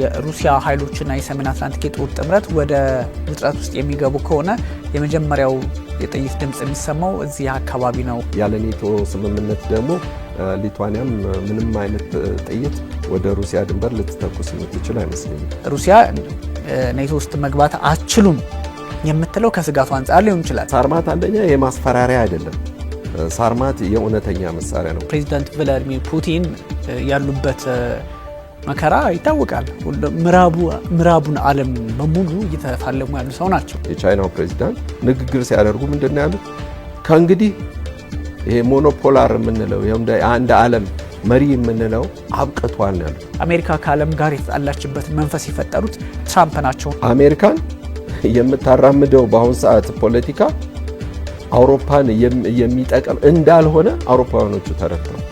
የሩሲያ ኃይሎችና የሰሜን አትላንቲክ የጦር ጥምረት ወደ ውጥረት ውስጥ የሚገቡ ከሆነ የመጀመሪያው የጥይት ድምጽ የሚሰማው እዚህ አካባቢ ነው። ያለ ኔቶ ስምምነት ደግሞ ሊቱዋኒያም ምንም አይነት ጥይት ወደ ሩሲያ ድንበር ልትተኩስ የምትችል አይመስለኝም። ሩሲያ ኔቶ ውስጥ መግባት አትችሉም የምትለው ከስጋቱ አንጻር ሊሆን ይችላል። ሳርማት አንደኛ የማስፈራሪያ አይደለም። ሳርማት የእውነተኛ መሳሪያ ነው። ፕሬዚዳንት ቭላዲሚር ፑቲን ያሉበት መከራ ይታወቃል። ምዕራቡን ዓለም በሙሉ እየተፋለሙ ያሉ ሰው ናቸው። የቻይናው ፕሬዚዳንት ንግግር ሲያደርጉ ምንድን ነው ያሉት? ከእንግዲህ ይሄ ሞኖፖላር የምንለው አንድ ዓለም መሪ የምንለው አብቅቷል ነው ያሉት። አሜሪካ ከዓለም ጋር የተጣላችበት መንፈስ የፈጠሩት ትራምፕ ናቸው። አሜሪካን የምታራምደው በአሁን ሰዓት ፖለቲካ አውሮፓን የሚጠቅም እንዳልሆነ አውሮፓውያኖቹ ተረድተዋል።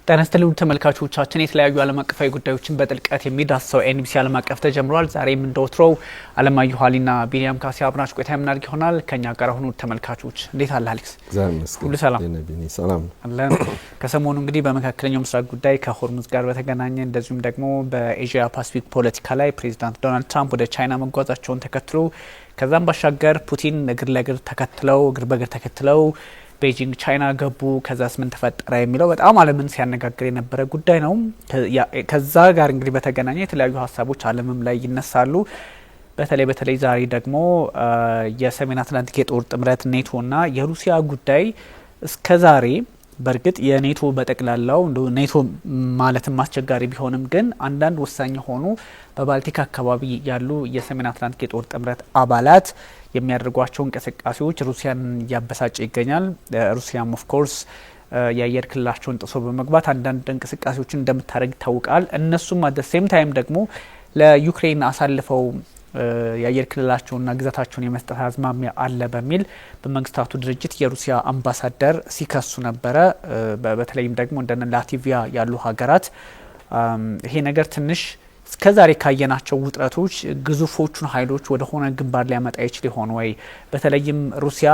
ጤና ይስጥልኝ ተመልካቾቻችን፣ የተለያዩ ዓለም አቀፋዊ ጉዳዮችን በጥልቀት የሚዳስሰው ኤንቢሲ ዓለም አቀፍ ተጀምሯል። ዛሬም እንደወትሮው አለማየሁ ሀሊና ቢኒያም ካሴ አብራችሁ ቆይታ የምናደርግ ይሆናል። ከኛ ጋር ሆኑ ተመልካቾች። እንዴት አለ አሌክስ? ሁሉ ሰላም አለን። ከሰሞኑ እንግዲህ በመካከለኛው ምስራቅ ጉዳይ ከሆርሙዝ ጋር በተገናኘ እንደዚሁም ደግሞ በኤዥያ ፓሲፊክ ፖለቲካ ላይ ፕሬዚዳንት ዶናልድ ትራምፕ ወደ ቻይና መጓዛቸውን ተከትሎ ከዛም ባሻገር ፑቲን እግር በእግር ተከትለው ቤጂንግ ቻይና ገቡ። ከዛስ ምን ተፈጠረ የሚለው በጣም ዓለምን ሲያነጋግር የነበረ ጉዳይ ነው። ከዛ ጋር እንግዲህ በተገናኘ የተለያዩ ሀሳቦች ዓለምም ላይ ይነሳሉ። በተለይ ዛሬ ደግሞ የሰሜን አትላንቲክ የጦር ጥምረት ኔቶና የሩሲያ ጉዳይ እስከዛሬ በእርግጥ የኔቶ በጠቅላላው ኔቶ ማለትም አስቸጋሪ ቢሆንም ግን አንዳንድ ወሳኝ የሆኑ በባልቲክ አካባቢ ያሉ የሰሜን አትላንቲክ የጦር ጥምረት አባላት የሚያደርጓቸው እንቅስቃሴዎች ሩሲያን እያበሳጨ ይገኛል። ሩሲያም ኦፍ ኮርስ የአየር ክልላቸውን ጥሶ በመግባት አንዳንድ እንቅስቃሴዎችን እንደምታደርግ ይታወቃል። እነሱም አት ሴም ታይም ደግሞ ለዩክሬን አሳልፈው የአየር ክልላቸውንና ግዛታቸውን የመስጠት አዝማሚያ አለ በሚል በመንግስታቱ ድርጅት የሩሲያ አምባሳደር ሲከሱ ነበረ። በተለይም ደግሞ እንደነ ላትቪያ ያሉ ሀገራት ይሄ ነገር ትንሽ እስከዛሬ ካየናቸው ውጥረቶች ግዙፎቹን ኃይሎች ወደ ሆነ ግንባር ሊያመጣ ይችል ይሆን ወይ? በተለይም ሩሲያ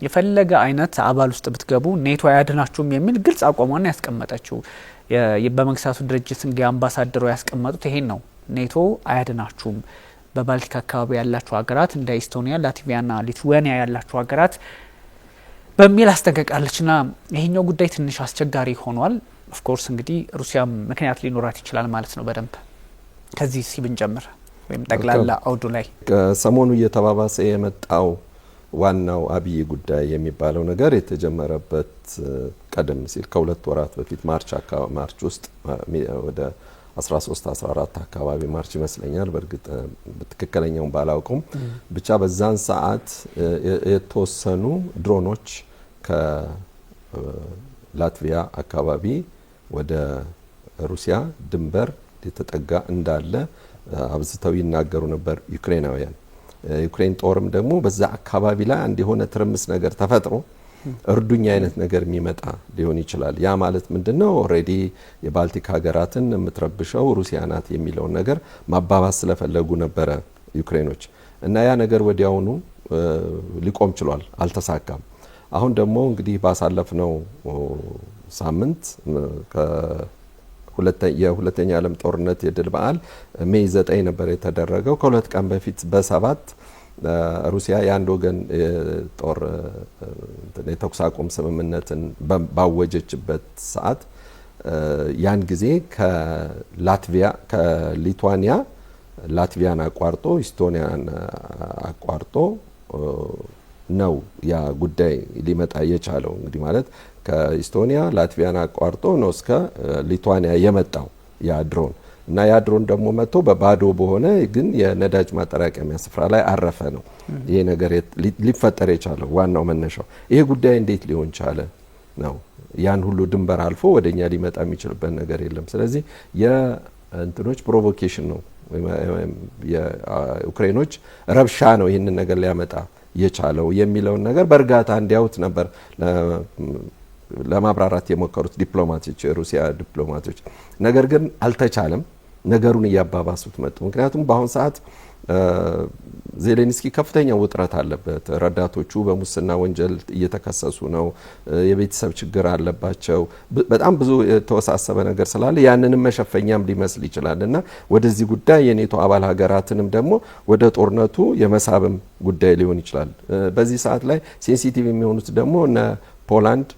የፈለገ አይነት አባል ውስጥ ብትገቡ ኔቶ አያድናችሁም የሚል ግልጽ አቋሟን ያስቀመጠችው በመንግስታቱ ድርጅት እንግዲህ አምባሳደሩ ያስቀመጡት ይሄን ነው። ኔቶ አያድናችሁም፣ በባልቲክ አካባቢ ያላችሁ ሀገራት እንደ ኢስቶኒያ፣ ላትቪያና ሊትዌኒያ ያላችሁ ሀገራት በሚል አስጠንቀቃለችና ይሄኛው ጉዳይ ትንሽ አስቸጋሪ ሆኗል። ኦፍኮርስ እንግዲህ ሩሲያ ምክንያት ሊኖራት ይችላል ማለት ነው። በደንብ ከዚህ ሲብንጀምር ወይም ጠቅላላ አውዱ ላይ ከሰሞኑ እየተባባሰ የመጣው ዋናው አብይ ጉዳይ የሚባለው ነገር የተጀመረበት ቀደም ሲል ከሁለት ወራት በፊት ማርች ውስጥ ወደ 13-14 አካባቢ ማርች ይመስለኛል። በእርግጥ በትክክለኛውን ባላውቀውም ብቻ በዛን ሰዓት የተወሰኑ ድሮኖች ከላትቪያ አካባቢ ወደ ሩሲያ ድንበር የተጠጋ እንዳለ አብዝተው ይናገሩ ነበር ዩክሬናውያን። ዩክሬን ጦርም ደግሞ በዛ አካባቢ ላይ አንድ የሆነ ትርምስ ነገር ተፈጥሮ እርዱኛ አይነት ነገር የሚመጣ ሊሆን ይችላል። ያ ማለት ምንድነው? ኦሬዲ የባልቲክ ሀገራትን የምትረብሸው ሩሲያ ናት የሚለውን ነገር ማባባስ ስለፈለጉ ነበረ ዩክሬኖች እና ያ ነገር ወዲያውኑ ሊቆም ችሏል፣ አልተሳካም። አሁን ደግሞ እንግዲህ ባሳለፍነው ሳምንት የሁለተኛ ዓለም ጦርነት የድል በዓል ሜይ 9 ነበር የተደረገው። ከሁለት ቀን በፊት በ7 ሩሲያ የአንድ ወገን ጦር የተኩስ አቁም ስምምነትን ባወጀችበት ሰዓት ያን ጊዜ ከሊቱዋኒያ ላትቪያን አቋርጦ ኢስቶኒያን አቋርጦ ነው ያ ጉዳይ ሊመጣ የቻለው። እንግዲህ ማለት ከኢስቶኒያ ላትቪያን አቋርጦ ነው እስከ ሊቱዋኒያ የመጣው ያ ድሮን እና ያ ድሮን ደግሞ መጥቶ በባዶ በሆነ ግን የነዳጅ ማጠራቀሚያ ስፍራ ላይ አረፈ ነው ይሄ ነገር ሊፈጠር የቻለው። ዋናው መነሻው ይሄ ጉዳይ እንዴት ሊሆን ቻለ ነው። ያን ሁሉ ድንበር አልፎ ወደኛ ሊመጣ የሚችልበት ነገር የለም። ስለዚህ የእንትኖች ፕሮቮኬሽን ነው፣ የዩክሬኖች ረብሻ ነው ይህንን ነገር ሊያመጣ የቻለው የሚለውን ነገር በእርጋታ እንዲያውት ነበር ለማብራራት የሞከሩት ዲፕሎማቶች፣ የሩሲያ ዲፕሎማቶች። ነገር ግን አልተቻለም። ነገሩን እያባባሱት መጡ። ምክንያቱም በአሁን ሰዓት ዜሌንስኪ ከፍተኛ ውጥረት አለበት። ረዳቶቹ በሙስና ወንጀል እየተከሰሱ ነው። የቤተሰብ ችግር አለባቸው። በጣም ብዙ የተወሳሰበ ነገር ስላለ ያንንም መሸፈኛም ሊመስል ይችላል እና ወደዚህ ጉዳይ የኔቶ አባል ሀገራትንም ደግሞ ወደ ጦርነቱ የመሳብም ጉዳይ ሊሆን ይችላል። በዚህ ሰዓት ላይ ሴንሲቲቭ የሚሆኑት ደግሞ እነ ፖላንድ፣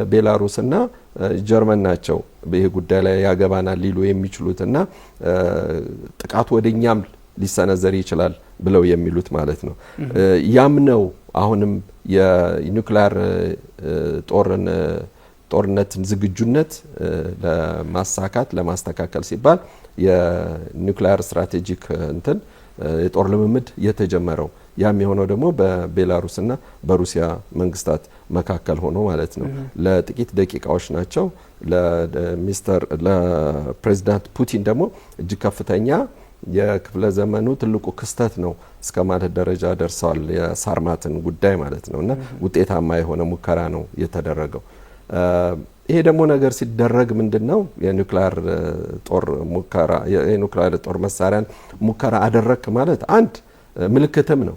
ቤላሩስ እና ጀርመን ናቸው። ይህ ጉዳይ ላይ ያገባናል ሊሉ የሚችሉትና ጥቃቱ ወደኛም ሊሰነዘር ይችላል ብለው የሚሉት ማለት ነው። ያም ነው አሁንም የኒውክሊየር ጦርነትን ዝግጁነት ለማሳካት ለማስተካከል ሲባል የኒውክሊየር ስትራቴጂክ የጦር ልምምድ የተጀመረው። ያም የሆነው ደግሞ በቤላሩስና በሩሲያ መንግስታት መካከል ሆኖ ማለት ነው። ለጥቂት ደቂቃዎች ናቸው። ለፕሬዚዳንት ፑቲን ደግሞ እጅግ ከፍተኛ የክፍለ ዘመኑ ትልቁ ክስተት ነው እስከ ማለት ደረጃ ደርሰዋል። የሳርማትን ጉዳይ ማለት ነው እና ውጤታማ የሆነ ሙከራ ነው የተደረገው። ይሄ ደግሞ ነገር ሲደረግ ምንድነው የኒውክሊየር ጦር መሳሪያን ሙከራ አደረክ ማለት አንድ ምልክትም ነው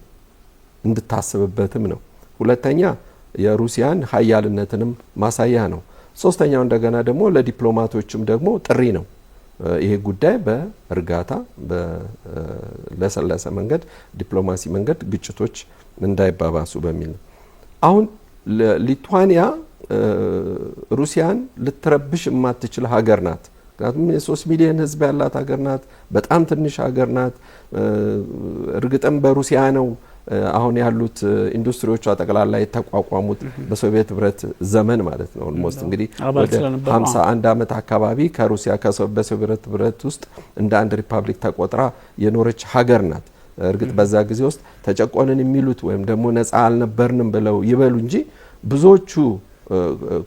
እንድታስብበትም ነው። ሁለተኛ የሩሲያን ሀያልነትንም ማሳያ ነው። ሶስተኛው እንደገና ደግሞ ለዲፕሎማቶችም ደግሞ ጥሪ ነው። ይሄ ጉዳይ በእርጋታ በለሰለሰ መንገድ ዲፕሎማሲ መንገድ ግጭቶች እንዳይባባሱ በሚል ነው። አሁን ሊቱዋኒያ ሩሲያን ልትረብሽ የማትችል ሀገር ናት። ምክንያቱም የ3 ሚሊዮን ህዝብ ያላት ሀገር ናት። በጣም ትንሽ ሀገር ናት። እርግጥም በሩሲያ ነው አሁን ያሉት ኢንዱስትሪዎቿ ጠቅላላ የተቋቋሙት በሶቪየት ህብረት ዘመን ማለት ነው። ኦልሞስት እንግዲህ ወደ 51 ዓመት አካባቢ ከሩሲያ በሶቪየት ህብረት ውስጥ እንደ አንድ ሪፐብሊክ ተቆጥራ የኖረች ሀገር ናት። እርግጥ በዛ ጊዜ ውስጥ ተጨቆንን የሚሉት ወይም ደግሞ ነፃ አልነበርንም ብለው ይበሉ እንጂ ብዙዎቹ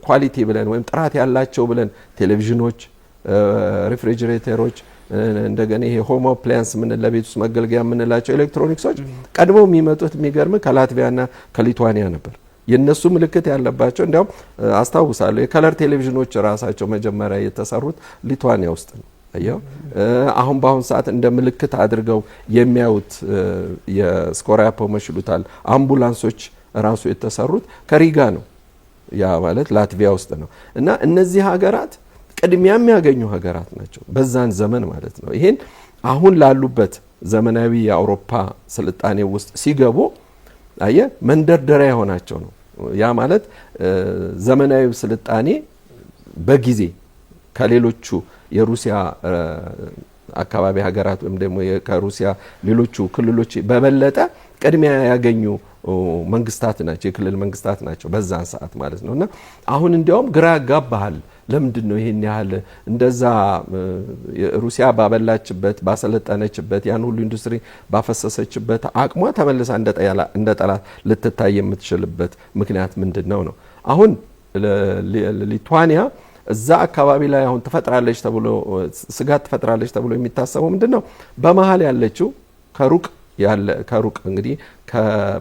ኳሊቲ ብለን ወይም ጥራት ያላቸው ብለን ቴሌቪዥኖች፣ ሪፍሪጅሬተሮች እንደገና ይሄ ሆም አፕላያንስ ምን ለቤት ውስጥ መገልገያ የምንላቸው ኤሌክትሮኒክሶች ቀድሞ የሚመጡት የሚገርም ከላትቪያና ከሊቱዋኒያ ነበር። የነሱ ምልክት ያለባቸው እንዲያውም አስታውሳለሁ የከለር ቴሌቪዥኖች ራሳቸው መጀመሪያ የተሰሩት ሊቱዋኒያ ውስጥ ነው። አየው አሁን በአሁን ሰዓት እንደ ምልክት አድርገው የሚያዩት የስኮሪያ ፖመሽ ይሉታል አምቡላንሶች ራሱ የተሰሩት ከሪጋ ነው። ያ ማለት ላትቪያ ውስጥ ነው። እና እነዚህ ሀገራት ቅድሚያ የሚያገኙ ሀገራት ናቸው በዛን ዘመን ማለት ነው። ይሄን አሁን ላሉበት ዘመናዊ የአውሮፓ ስልጣኔ ውስጥ ሲገቡ አየ መንደርደሪያ የሆናቸው ነው። ያ ማለት ዘመናዊ ስልጣኔ በጊዜ ከሌሎቹ የሩሲያ አካባቢ ሀገራት ወይም ደግሞ ከሩሲያ ሌሎቹ ክልሎች በበለጠ ቅድሚያ ያገኙ መንግስታት ናቸው፣ የክልል መንግስታት ናቸው በዛን ሰዓት ማለት ነውና አሁን እንዲያውም ግራ ያጋባሃል። ለምንድን ነው ይሄን ያህል እንደዛ ሩሲያ ባበላችበት ባሰለጠነችበት ያን ሁሉ ኢንዱስትሪ ባፈሰሰችበት አቅሟ ተመልሳ እንደ ጠላት ልትታይ የምትችልበት ምክንያት ምንድነው ነው? አሁን ሊቱዋኒያ እዛ አካባቢ ላይ አሁን ትፈጥራለች ተብሎ ስጋት ትፈጥራለች ተብሎ የሚታሰበው ምንድነው? በመሃል ያለችው ከሩቅ እንግዲህ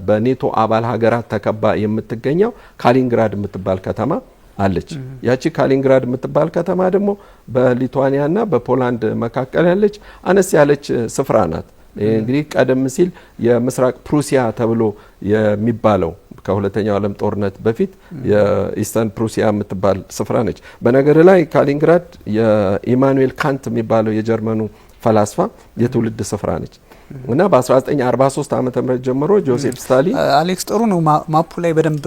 በኔቶ አባል ሀገራት ተከባ የምትገኘው ካሊንግራድ የምትባል ከተማ አለች። ያቺ ካሊንግራድ የምትባል ከተማ ደግሞ በሊቱዋኒያና በፖላንድ መካከል ያለች አነስ ያለች ስፍራ ናት። እንግዲህ ቀደም ሲል የምስራቅ ፕሩሲያ ተብሎ የሚባለው ከሁለተኛው ዓለም ጦርነት በፊት የኢስተርን ፕሩሲያ የምትባል ስፍራ ነች። በነገር ላይ ካሊንግራድ የኢማኑኤል ካንት የሚባለው የጀርመኑ ፈላስፋ የትውልድ ስፍራ ነች እና በ1943 ዓመተ ምህረት ጀምሮ ጆሴፍ ስታሊን አሌክስ ጥሩ ነው ማፑ ላይ በደንብ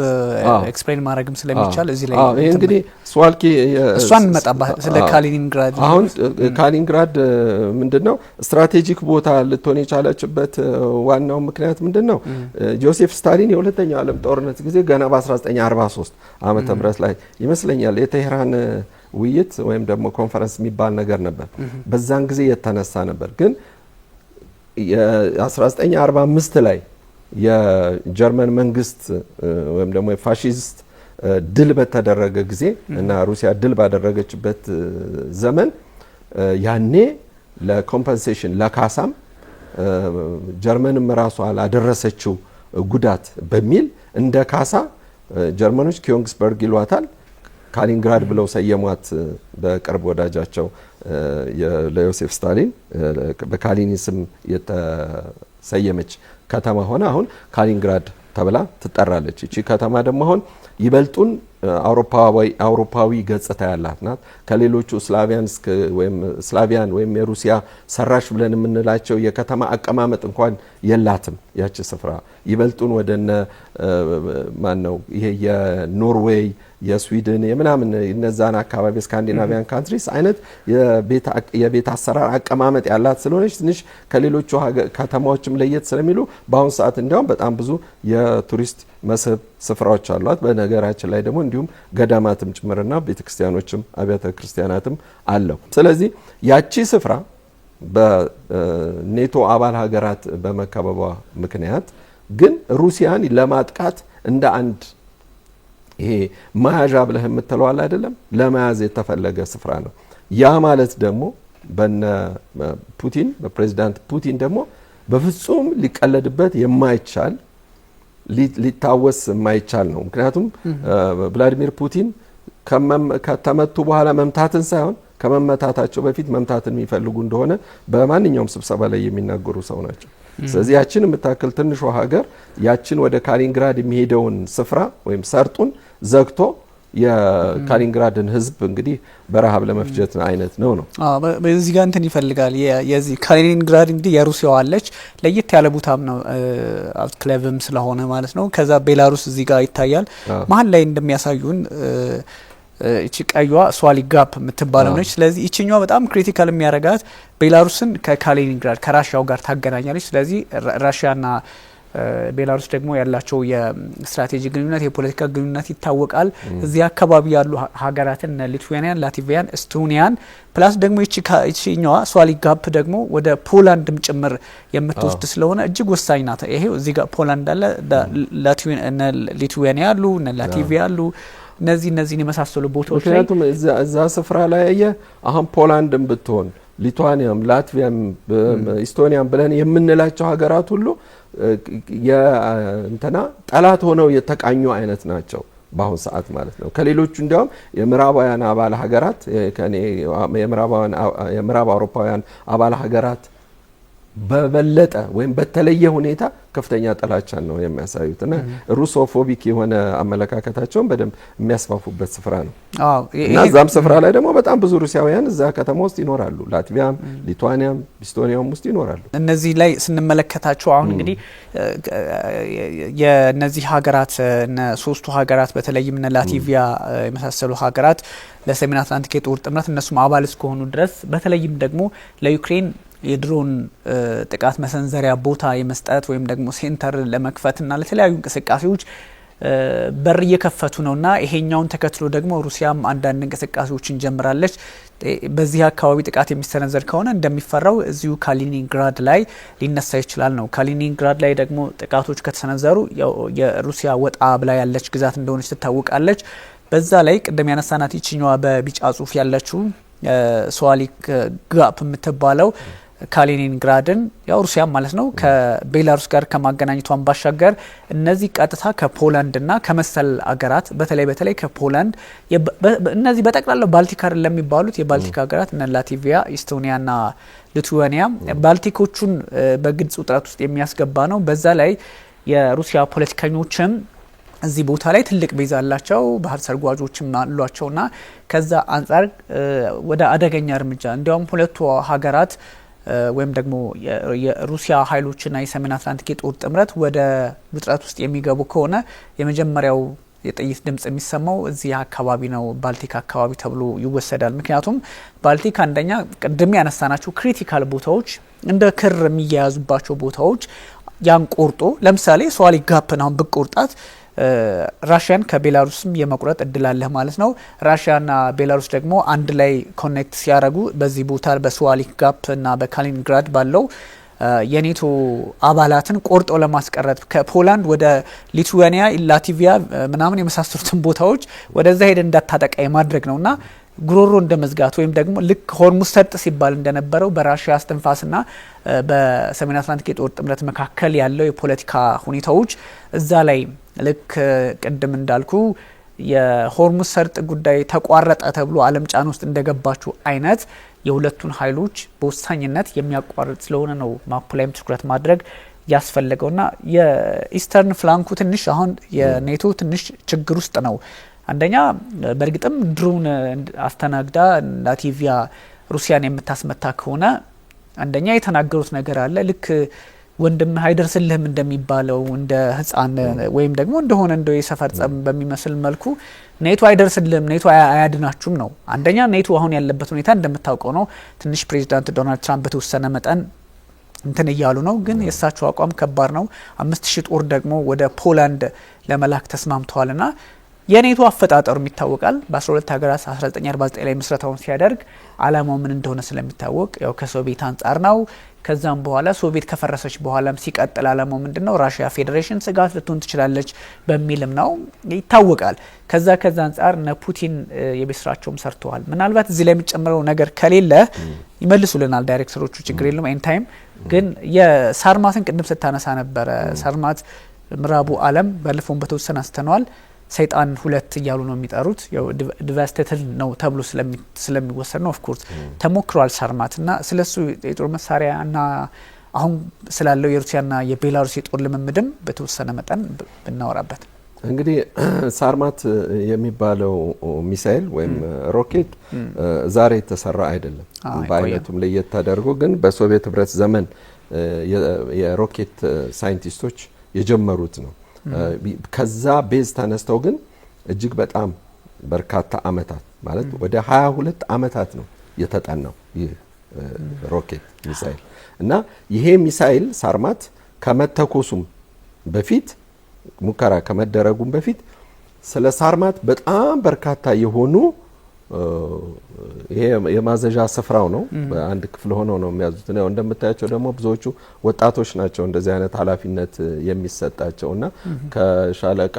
ኤክስፕሌን ማድረግም ስለሚቻል እዚህ ላይ እንግዲህ ስዋልኪ እሷን መጣባ ስለ ካሊኒንግራድ አሁን ካሊንግራድ ምንድነው ስትራቴጂክ ቦታ ልትሆን የቻለችበት ዋናው ምክንያት ምንድነው? ጆሴፍ ስታሊን የሁለተኛው ዓለም ጦርነት ጊዜ ገና በ1943 ዓመተ ምህረት ላይ ይመስለኛል የቴህራን ውይይት ወይም ደግሞ ኮንፈረንስ የሚባል ነገር ነበር። በዛን ጊዜ የተነሳ ነበር ግን የ1945 ላይ የጀርመን መንግስት ወይም ደግሞ የፋሺስት ድል በተደረገ ጊዜ እና ሩሲያ ድል ባደረገችበት ዘመን ያኔ ለኮምፐንሴሽን ለካሳም ጀርመንም ራሷ ላደረሰችው ጉዳት በሚል እንደ ካሳ ጀርመኖች ኪዮንግስበርግ ይሏታል ካሊንግራድ ብለው ሰየሟት። በቅርብ ወዳጃቸው ለዮሴፍ ስታሊን በካሊኒ ስም ሰየመች ከተማ ሆነ አሁን ካሊኒንግራድ ተብላ ትጠራለች። እቺ ከተማ ደግሞ አሁን ይበልጡን አውሮፓዊ ገጽታ ያላት ናት። ከሌሎቹ ስላቪያን ወይም የሩሲያ ሰራሽ ብለን የምንላቸው የከተማ አቀማመጥ እንኳን የላትም። ያቺ ስፍራ ይበልጡን ወደነ ማነው ይሄ የኖርዌይ የስዊድን የምናምን እነዛን አካባቢ ስካንዲናቪያን ካንትሪስ አይነት የቤት አሰራር አቀማመጥ ያላት ስለሆነች ትንሽ ከሌሎቹ ከተማዎችም ለየት ስለሚሉ በአሁኑ ሰዓት እንዲያውም በጣም ብዙ የቱሪስት መስህብ ስፍራዎች አሏት። በነገራችን ላይ ደግሞ እንዲሁም ገዳማትም ጭምርና ቤተክርስቲያኖችም አብያተ ክርስቲያናትም አለው። ስለዚህ ያቺ ስፍራ በኔቶ አባል ሀገራት በመከበቧ ምክንያት ግን ሩሲያን ለማጥቃት እንደ አንድ ይሄ መያዣ ብለህ የምትለዋል አይደለም ለመያዝ የተፈለገ ስፍራ ነው። ያ ማለት ደግሞ በነ ፑቲን በፕሬዝዳንት ፑቲን ደግሞ በፍጹም ሊቀለድበት የማይቻል ሊታወስ የማይቻል ነው። ምክንያቱም ቭላዲሚር ፑቲን ከተመቱ በኋላ መምታትን ሳይሆን ከመመታታቸው በፊት መምታትን የሚፈልጉ እንደሆነ በማንኛውም ስብሰባ ላይ የሚናገሩ ሰው ናቸው። ስለዚህ ያችን የምታክል ትንሿ ሀገር ያችን ወደ ካሊኒንግራድ የሚሄደውን ስፍራ ወይም ሰርጡን ዘግቶ የካሊኒንግራድን ሕዝብ እንግዲህ በረሃብ ለመፍጀት አይነት ነው። በዚህ ጋር እንትን ይፈልጋል። የዚህ ካሊኒንግራድ እንግዲህ የሩሲያው አለች ለየት ያለ ቦታም ነው ክለብም ስለሆነ ማለት ነው። ከዛ ቤላሩስ እዚህ ጋር ይታያል። መሀል ላይ እንደሚያሳዩን እቺ ቀዩዋ ስዋሊ ጋፕ የምትባለው ነች። ስለዚህ እቺኛዋ በጣም ክሪቲካል የሚያረጋት ቤላሩስን ከካሊኒንግራድ ከራሻው ጋር ታገናኛለች። ስለዚህ ራሽያና ቤላሩስ ደግሞ ያላቸው የስትራቴጂ ግንኙነት የፖለቲካ ግንኙነት ይታወቃል። እዚህ አካባቢ ያሉ ሀገራትን ሊቱዌኒያን፣ ላትቪያን፣ ኤስቶኒያን ፕላስ ደግሞ እቺኛዋ ስዋሊ ጋፕ ደግሞ ወደ ፖላንድም ጭምር የምትወስድ ስለሆነ እጅግ ወሳኝ ናት። ይሄ እዚህ ጋር ፖላንድ አለ፣ ሊቱዌኒያ አሉ፣ ላትቪያ አሉ። እነዚህን የመሳሰሉ ቦታዎች ላይ ምክንያቱም እዛ ስፍራ ላይ አሁን ፖላንድም ብትሆን ሊቱዌኒያም፣ ላትቪያም፣ ኢስቶኒያም ብለን የምንላቸው ሀገራት ሁሉ የእንትና ጠላት ሆነው የተቃኙ አይነት ናቸው በአሁን ሰዓት ማለት ነው። ከሌሎቹ እንዲያውም የምዕራባውያን አባል ሀገራት የምዕራብ አውሮፓውያን አባል ሀገራት በበለጠ ወይም በተለየ ሁኔታ ከፍተኛ ጥላቻን ነው የሚያሳዩት እና ሩሶፎቢክ የሆነ አመለካከታቸውን በደንብ የሚያስፋፉበት ስፍራ ነው እና እዛም ስፍራ ላይ ደግሞ በጣም ብዙ ሩሲያውያን እዛ ከተማ ውስጥ ይኖራሉ። ላትቪያም፣ ሊቱዌኒያም፣ ኢስቶኒያም ውስጥ ይኖራሉ። እነዚህ ላይ ስንመለከታቸው አሁን እንግዲህ የነዚህ ሀገራት ሶስቱ ሀገራት በተለይም እነ ላትቪያ የመሳሰሉ ሀገራት ለሰሜን አትላንቲክ የጦር ጥምረት እነሱም አባል እስከሆኑ ድረስ በተለይም ደግሞ ለዩክሬን የድሮን ጥቃት መሰንዘሪያ ቦታ የመስጠት ወይም ደግሞ ሴንተር ለመክፈትና ለተለያዩ እንቅስቃሴዎች በር እየከፈቱ ነውና ይሄኛውን ተከትሎ ደግሞ ሩሲያም አንዳንድ እንቅስቃሴዎችን ጀምራለች። በዚህ አካባቢ ጥቃት የሚሰነዘር ከሆነ እንደሚፈራው እዚሁ ካሊኒንግራድ ላይ ሊነሳ ይችላል ነው። ካሊኒንግራድ ላይ ደግሞ ጥቃቶች ከተሰነዘሩ የሩሲያ ወጣ ብላ ያለች ግዛት እንደሆነች ትታወቃለች። በዛ ላይ ቅድም ያነሳናት ይችኛዋ በቢጫ ጽሁፍ ያለችው ስዋሊክ ጋፕ የምትባለው ካሊኒንግራድን ያው ሩሲያ ማለት ነው ከቤላሩስ ጋር ከማገናኘቷን ባሻገር እነዚህ ቀጥታ ከፖላንድና ከመሰል አገራት በተለይ ከፖላንድ እነዚህ በጠቅላላው ባልቲክ አይደል ለሚባሉት የባልቲክ ሀገራት እነ ላትቪያ፣ ኢስቶኒያና ሊቱዌኒያ ባልቲኮቹን በግልጽ ውጥረት ውስጥ የሚያስገባ ነው። በዛ ላይ የሩሲያ ፖለቲከኞችም እዚህ ቦታ ላይ ትልቅ ቤዛ አላቸው፣ ባህር ሰርጓጆችም አሏቸውና ከዛ አንጻር ወደ አደገኛ እርምጃ እንዲያውም ሁለቱ ሀገራት ወይም ደግሞ የሩሲያ ኃይሎችና የሰሜን አትላንቲክ የጦር ጥምረት ወደ ውጥረት ውስጥ የሚገቡ ከሆነ የመጀመሪያው የጥይት ድምጽ የሚሰማው እዚህ አካባቢ ነው፣ ባልቲክ አካባቢ ተብሎ ይወሰዳል። ምክንያቱም ባልቲክ አንደኛ ቅድም ያነሳናቸው ክሪቲካል ቦታዎች እንደ ክር የሚያያዙባቸው ቦታዎች ያን ቆርጦ ለምሳሌ ስዋሊ ጋፕን አሁን ብቆርጣት ራሽያን ከቤላሩስም የመቁረጥ እድል አለ ማለት ነው። ራሽያና ቤላሩስ ደግሞ አንድ ላይ ኮኔክት ሲያደርጉ በዚህ ቦታ በስዋሊክ ጋፕ እና በካሊኒንግራድ ባለው የኔቶ አባላትን ቆርጦ ለማስቀረት ከፖላንድ ወደ ሊቱዌኒያ፣ ላትቪያ ምናምን የመሳሰሉትን ቦታዎች ወደዛ ሄደ እንዳታጠቃ የማድረግ ነውና ጉሮሮ እንደመዝጋት ወይም ደግሞ ልክ ሆርሙዝ ሰርጥ ሲባል እንደነበረው በራሽያ አስተንፋስና በሰሜን አትላንቲክ የጦር ጥምረት መካከል ያለው የፖለቲካ ሁኔታዎች እዛ ላይ ልክ ቅድም እንዳልኩ የሆርሙዝ ሰርጥ ጉዳይ ተቋረጠ ተብሎ ዓለም ጫና ውስጥ እንደገባችሁ አይነት የሁለቱን ኃይሎች በወሳኝነት የሚያቋርጥ ስለሆነ ነው ማፑ ላይም ትኩረት ማድረግ ያስፈልገውና የኢስተርን ፍላንኩ ትንሽ አሁን የኔቶ ትንሽ ችግር ውስጥ ነው። አንደኛ በእርግጥም ድሮን አስተናግዳ ላትቪያ ሩሲያን የምታስመታ ከሆነ አንደኛ የተናገሩት ነገር አለ ልክ ወንድም አይደርስልህም እንደሚባለው እንደ ህፃን ወይም ደግሞ እንደሆነ እንደው የሰፈር ጸም በሚመስል መልኩ ኔቶ አይደርስልህም ኔቶ አያድናችሁም ነው። አንደኛ ኔቶ አሁን ያለበት ሁኔታ እንደምታውቀው ነው። ትንሽ ፕሬዚዳንት ዶናልድ ትራምፕ በተወሰነ መጠን እንትን እያሉ ነው፣ ግን የእሳቸው አቋም ከባድ ነው። 5000 ጦር ደግሞ ወደ ፖላንድ ለመላክ ተስማምተዋልና የኔቶ አፈጣጠሩ ይታወቃል። በ12 ሀገራት 1949 ላይ ምስረታውን ሲያደርግ አላማው ምን እንደሆነ ስለሚታወቅ ያው ከሶቪየት አንጻር ነው። ከዛም በኋላ ሶቪየት ከፈረሰች በኋላም ሲቀጥል አላማው ምንድነው ራሽያ ፌዴሬሽን ስጋት ልትሆን ትችላለች በሚልም ነው ይታወቃል። ከዛ አንጻር ፑቲን የቤስራቸውም ሰርተዋል። ምናልባት እዚህ ላይ የሚጨምረው ነገር ከሌለ ይመልሱልናል ዳይሬክተሮቹ፣ ችግር የለውም ኤን ታይም። ግን የሳርማትን ቅድም ስታነሳ ነበረ። ሳርማት ምዕራቡ ዓለም ባለፈውን በተወሰነ አስተነዋል ሰይጣን 2 እያሉ ነው የሚጠሩት። ያው ዲቫስቴትል ነው ተብሎ ስለሚወሰድ ነው። ኦፍ ኮርስ ተሞክሯል ሳርማትና ስለሱ የጦር መሳሪያና አሁን ስላለው የሩሲያና የቤላሩስ የጦር ልምምድም በተወሰነ መጠን ብናወራበት። እንግዲህ ሳርማት የሚባለው ሚሳኤል ወይም ሮኬት ዛሬ የተሰራ አይደለም። በአይነቱም ለየት ተደርጎ ግን በሶቪየት ህብረት ዘመን የሮኬት ሳይንቲስቶች የጀመሩት ነው። ከዛ ቤዝ ተነስተው ግን እጅግ በጣም በርካታ አመታት ማለት ወደ 22 አመታት ነው የተጠናው ይህ ሮኬት ሚሳኤል እና ይሄ ሚሳኤል ሳርማት ከመተኮሱም በፊት ሙከራ ከመደረጉም በፊት ስለ ሳርማት በጣም በርካታ የሆኑ ይሄ የማዘዣ ስፍራው ነው። በአንድ ክፍል ሆነው ነው የሚያዙት ነው። እንደምታያቸው ደግሞ ብዙዎቹ ወጣቶች ናቸው እንደዚህ አይነት ኃላፊነት የሚሰጣቸውና ከሻለቃ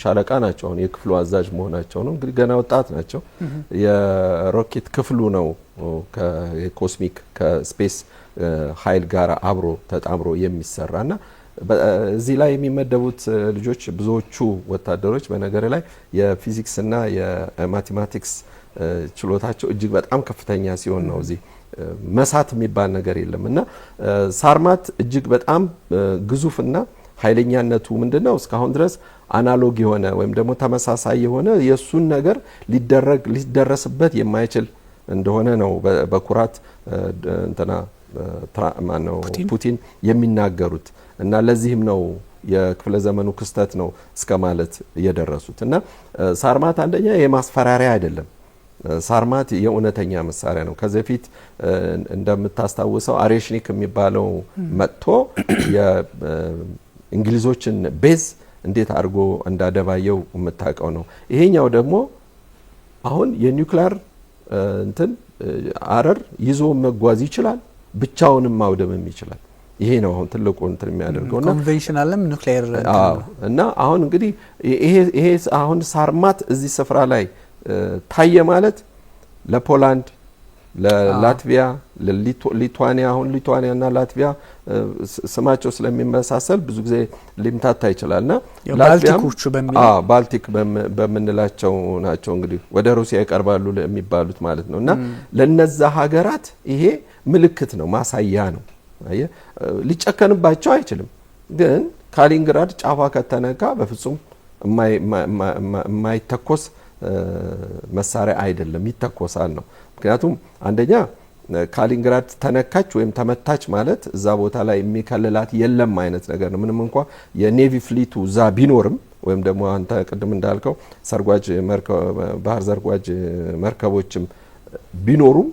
ሻለቃ ናቸው። አሁን የክፍሉ አዛዥ መሆናቸው ነው። እንግዲህ ገና ወጣት ናቸው። የሮኬት ክፍሉ ነው ከኮስሚክ ከስፔስ ኃይል ጋር አብሮ ተጣምሮ የሚሰራና እዚህ ላይ የሚመደቡት ልጆች ብዙዎቹ ወታደሮች በነገር ላይ የፊዚክስና የማቴማቲክስ ችሎታቸው እጅግ በጣም ከፍተኛ ሲሆን ነው እዚህ መሳት የሚባል ነገር የለም እና ሳርማት እጅግ በጣም ግዙፍና ኃይለኛነቱ ምንድነው እስካሁን ድረስ አናሎግ የሆነ ወይም ደግሞ ተመሳሳይ የሆነ የሱን ነገር ሊደረስበት የማይችል እንደሆነ ነው በኩራት እንትና ፑቲን የሚናገሩት እና ለዚህም ነው የክፍለ ዘመኑ ክስተት ነው እስከ ማለት የደረሱት እና ሳርማት አንደኛ የማስፈራሪያ አይደለም። ሳርማት የእውነተኛ መሳሪያ ነው። ከዚህ በፊት እንደምታስታውሰው አሬሽኒክ የሚባለው መጥቶ የእንግሊዞችን ቤዝ እንዴት አድርጎ እንዳደባየው የምታውቀው ነው። ይሄኛው ደግሞ አሁን የኒውክሊየር እንትን አረር ይዞ መጓዝ ይችላል፣ ብቻውንም ማውደምም ይችላል። ይሄ ነው አሁን ትልቁ እንትን የሚያደርገውና ኮንቬንሽናልም ኒውክሊየር እና አሁን እንግዲህ ይሄ አሁን ሳርማት እዚህ ስፍራ ላይ ታየ ማለት ለፖላንድ፣ ለላትቪያ፣ ለሊቱዋኒያ አሁን ሊቱዋኒያና ላትቪያ ስማቸው ስለሚመሳሰል ብዙ ጊዜ ሊምታታ ይችላልና ባልቲኮቹ ባልቲክ በመንላቸው ናቸው እንግዲህ ወደ ሩሲያ ይቀርባሉ የሚባሉት ማለት ነውና ለነዛ ሀገራት ይሄ ምልክት ነው፣ ማሳያ ነው። ሊጨከንባቸው አይችልም። ግን ካሊንግራድ ጫፏ ከተነካ በፍጹም የማይተኮስ መሳሪያ አይደለም፣ ይተኮሳል ነው። ምክንያቱም አንደኛ ካሊንግራድ ተነካች ወይም ተመታች ማለት እዛ ቦታ ላይ የሚከልላት የለም አይነት ነገር ነው። ምንም እንኳን የኔቪ ፍሊቱ እዛ ቢኖርም ወይም ደግሞ አንተ ቅድም እንዳልከው ሰርጓጅ ባህር ዘርጓጅ መርከቦችም ቢኖሩም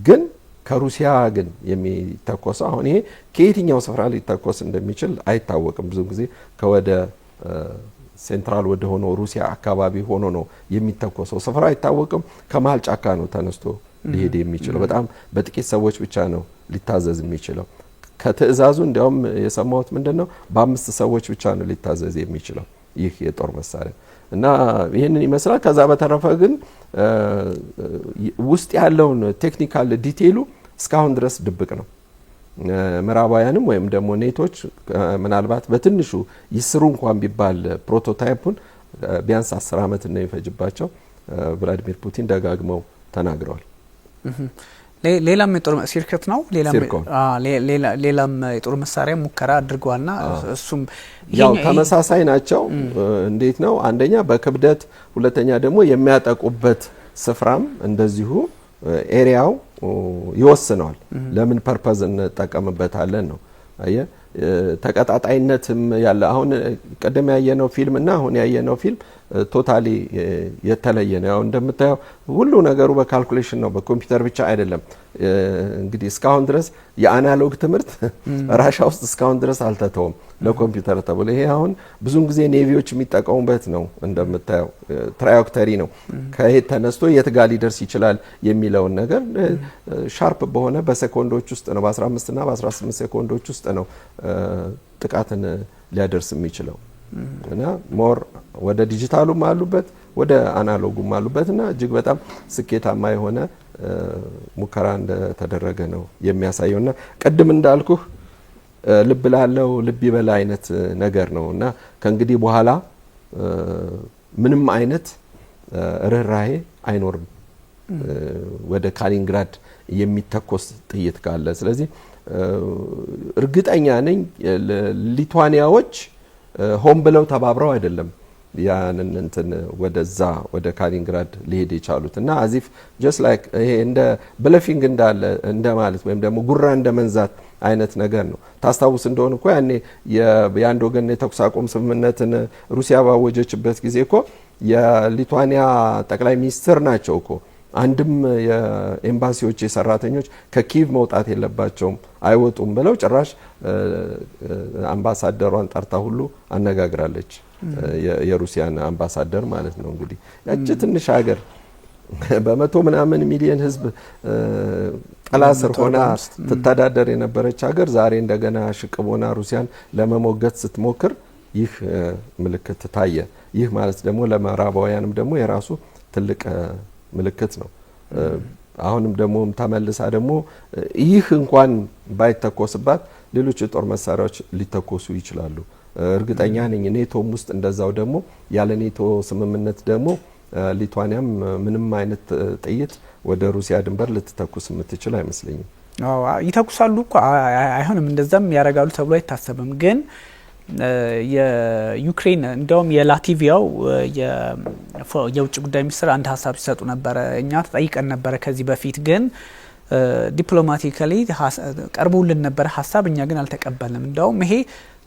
ግን ከሩሲያ ግን የሚተኮሰው አሁን ይሄ ከየትኛው ስፍራ ሊተኮስ እንደሚችል አይታወቅም። ብዙ ጊዜ ከወደ ሴንትራል ወደ ሆኖ ሩሲያ አካባቢ ሆኖ ነው የሚተኮሰው። ስፍራ አይታወቅም። ከመሀል ጫካ ነው ተነስቶ ሊሄድ የሚችለው። በጣም በጥቂት ሰዎች ብቻ ነው ሊታዘዝ የሚችለው። ከትዕዛዙ እንዲያውም የሰማሁት ምንድነው በ5 ሰዎች ብቻ ነው ሊታዘዝ የሚችለው ይህ የጦር መሳሪያ እና ይሄንን ይመስላል። ከዛ በተረፈ ግን ውስጥ ያለውን ቴክኒካል ዲቴይሉ እስካሁን ድረስ ድብቅ ነው። ምዕራባውያንም ወይም ደግሞ ኔቶች ምናልባት በትንሹ ይስሩ እንኳን ቢባል ፕሮቶታይፑን ቢያንስ 10 ዓመት ነው የሚፈጅባቸው ቭላዲሚር ፑቲን ደጋግመው ተናግረዋል። ሌላም የጦር ሲርከት ነው ሌላም የጦር መሳሪያ ሙከራ አድርጓልና እሱም ያው ተመሳሳይ ናቸው። እንዴት ነው አንደኛ በክብደት ሁለተኛ ደግሞ የሚያጠቁበት ስፍራም እንደዚሁ ኤሪያው ይወስነዋል። ለምን ፐርፐዝ እንጠቀምበታለን ነው አየ ተቀጣጣይነትም ያለ አሁን ቀደም ያየነው ፊልም እና አሁን ያየነው ፊልም ቶታሊ የተለየ ነው። ያው እንደምታየው ሁሉ ነገሩ በካልኩሌሽን ነው፣ በኮምፒውተር ብቻ አይደለም። እንግዲህ እስካሁን ድረስ የአናሎግ ትምህርት ራሻ ውስጥ እስካሁን ድረስ አልተተውም ለኮምፒውተር ተብሎ። ይሄ አሁን ብዙን ጊዜ ኔቪዎች የሚጠቀሙበት ነው። እንደምታየው ትራይኦክተሪ ነው። ከየት ተነስቶ የት ጋር ሊደርስ ይችላል የሚለውን ነገር ሻርፕ በሆነ በሴኮንዶች ውስጥ ነው፣ በ15 እና በ18 ሴኮንዶች ውስጥ ነው ጥቃትን ሊያደርስ የሚችለው። እና ሞር ወደ ዲጂታሉም አሉበት ወደ አናሎጉም አሉበትና እጅግ በጣም ስኬታማ የሆነ ሙከራ እንደተደረገ ነው የሚያሳየውና ቅድም እንዳልኩህ ልብ ላለው ልብ ይበላ አይነት ነገር ነውና ከእንግዲህ በኋላ ምንም አይነት ርህራሄ አይኖርም ወደ ካሊኒንግራድ የሚተኮስ ጥይት ካለ። ስለዚህ እርግጠኛ ነኝ ሊቱዋኒያዎች ሆም ብለው ተባብረው አይደለም ያንን እንትን ወደዛ ወደ ካሊኒንግራድ ሊሄድ የቻሉት እና አዚፍ ጀስት ላይክ ይሄ እንደ ብለፊንግ እንዳለ እንደማለት ወይም ደግሞ ጉራ እንደመንዛት አይነት ነገር ነው። ታስታውስ እንደሆነ እኮ ያኔ የአንድ ወገን የተኩስ አቁም ስምምነትን ሩሲያ ባወጀችበት ጊዜ እኮ የሊቱዋኒያ ጠቅላይ ሚኒስትር ናቸው እኮ አንድም የኤምባሲዎች የሰራተኞች ከኪቭ መውጣት የለባቸውም አይወጡም ብለው ጭራሽ አምባሳደሯን ጠርታ ሁሉ አነጋግራለች። የሩሲያን አምባሳደር ማለት ነው። እንግዲህ ያቺ ትንሽ ሀገር በመቶ ምናምን ሚሊዮን ህዝብ ጥላ ስር ሆና ትተዳደር የነበረች ሀገር ዛሬ እንደገና ሽቅቦና ሩሲያን ለመሞገት ስትሞክር ይህ ምልክት ታየ። ይህ ማለት ደግሞ ለምዕራባውያንም ደግሞ የራሱ ትልቅ ምልክት ነው። አሁንም ደግሞ ተመልሳ ደግሞ ይህ እንኳን ባይተኮስባት ሌሎች የጦር መሳሪያዎች ሊተኮሱ ይችላሉ። እርግጠኛ ነኝ ኔቶም ውስጥ እንደዛው ደግሞ ያለ ኔቶ ስምምነት ደግሞ ሊቱዋኒያም ምንም አይነት ጥይት ወደ ሩሲያ ድንበር ልትተኩስ የምትችል አይመስለኝም። ይተኩሳሉ እኮ አይሆንም፣ እንደዛም ያረጋሉ ተብሎ አይታሰብም። ግን የዩክሬን እንደውም የላቲቪያው የውጭ ጉዳይ ሚኒስትር አንድ ሀሳብ ሲሰጡ ነበረ። እኛ ተጠይቀን ነበረ ከዚህ በፊት ግን ዲፕሎማቲካሊ ቀርቦልን ነበረ ሀሳብ፣ እኛ ግን አልተቀበልንም። እንደውም ይሄ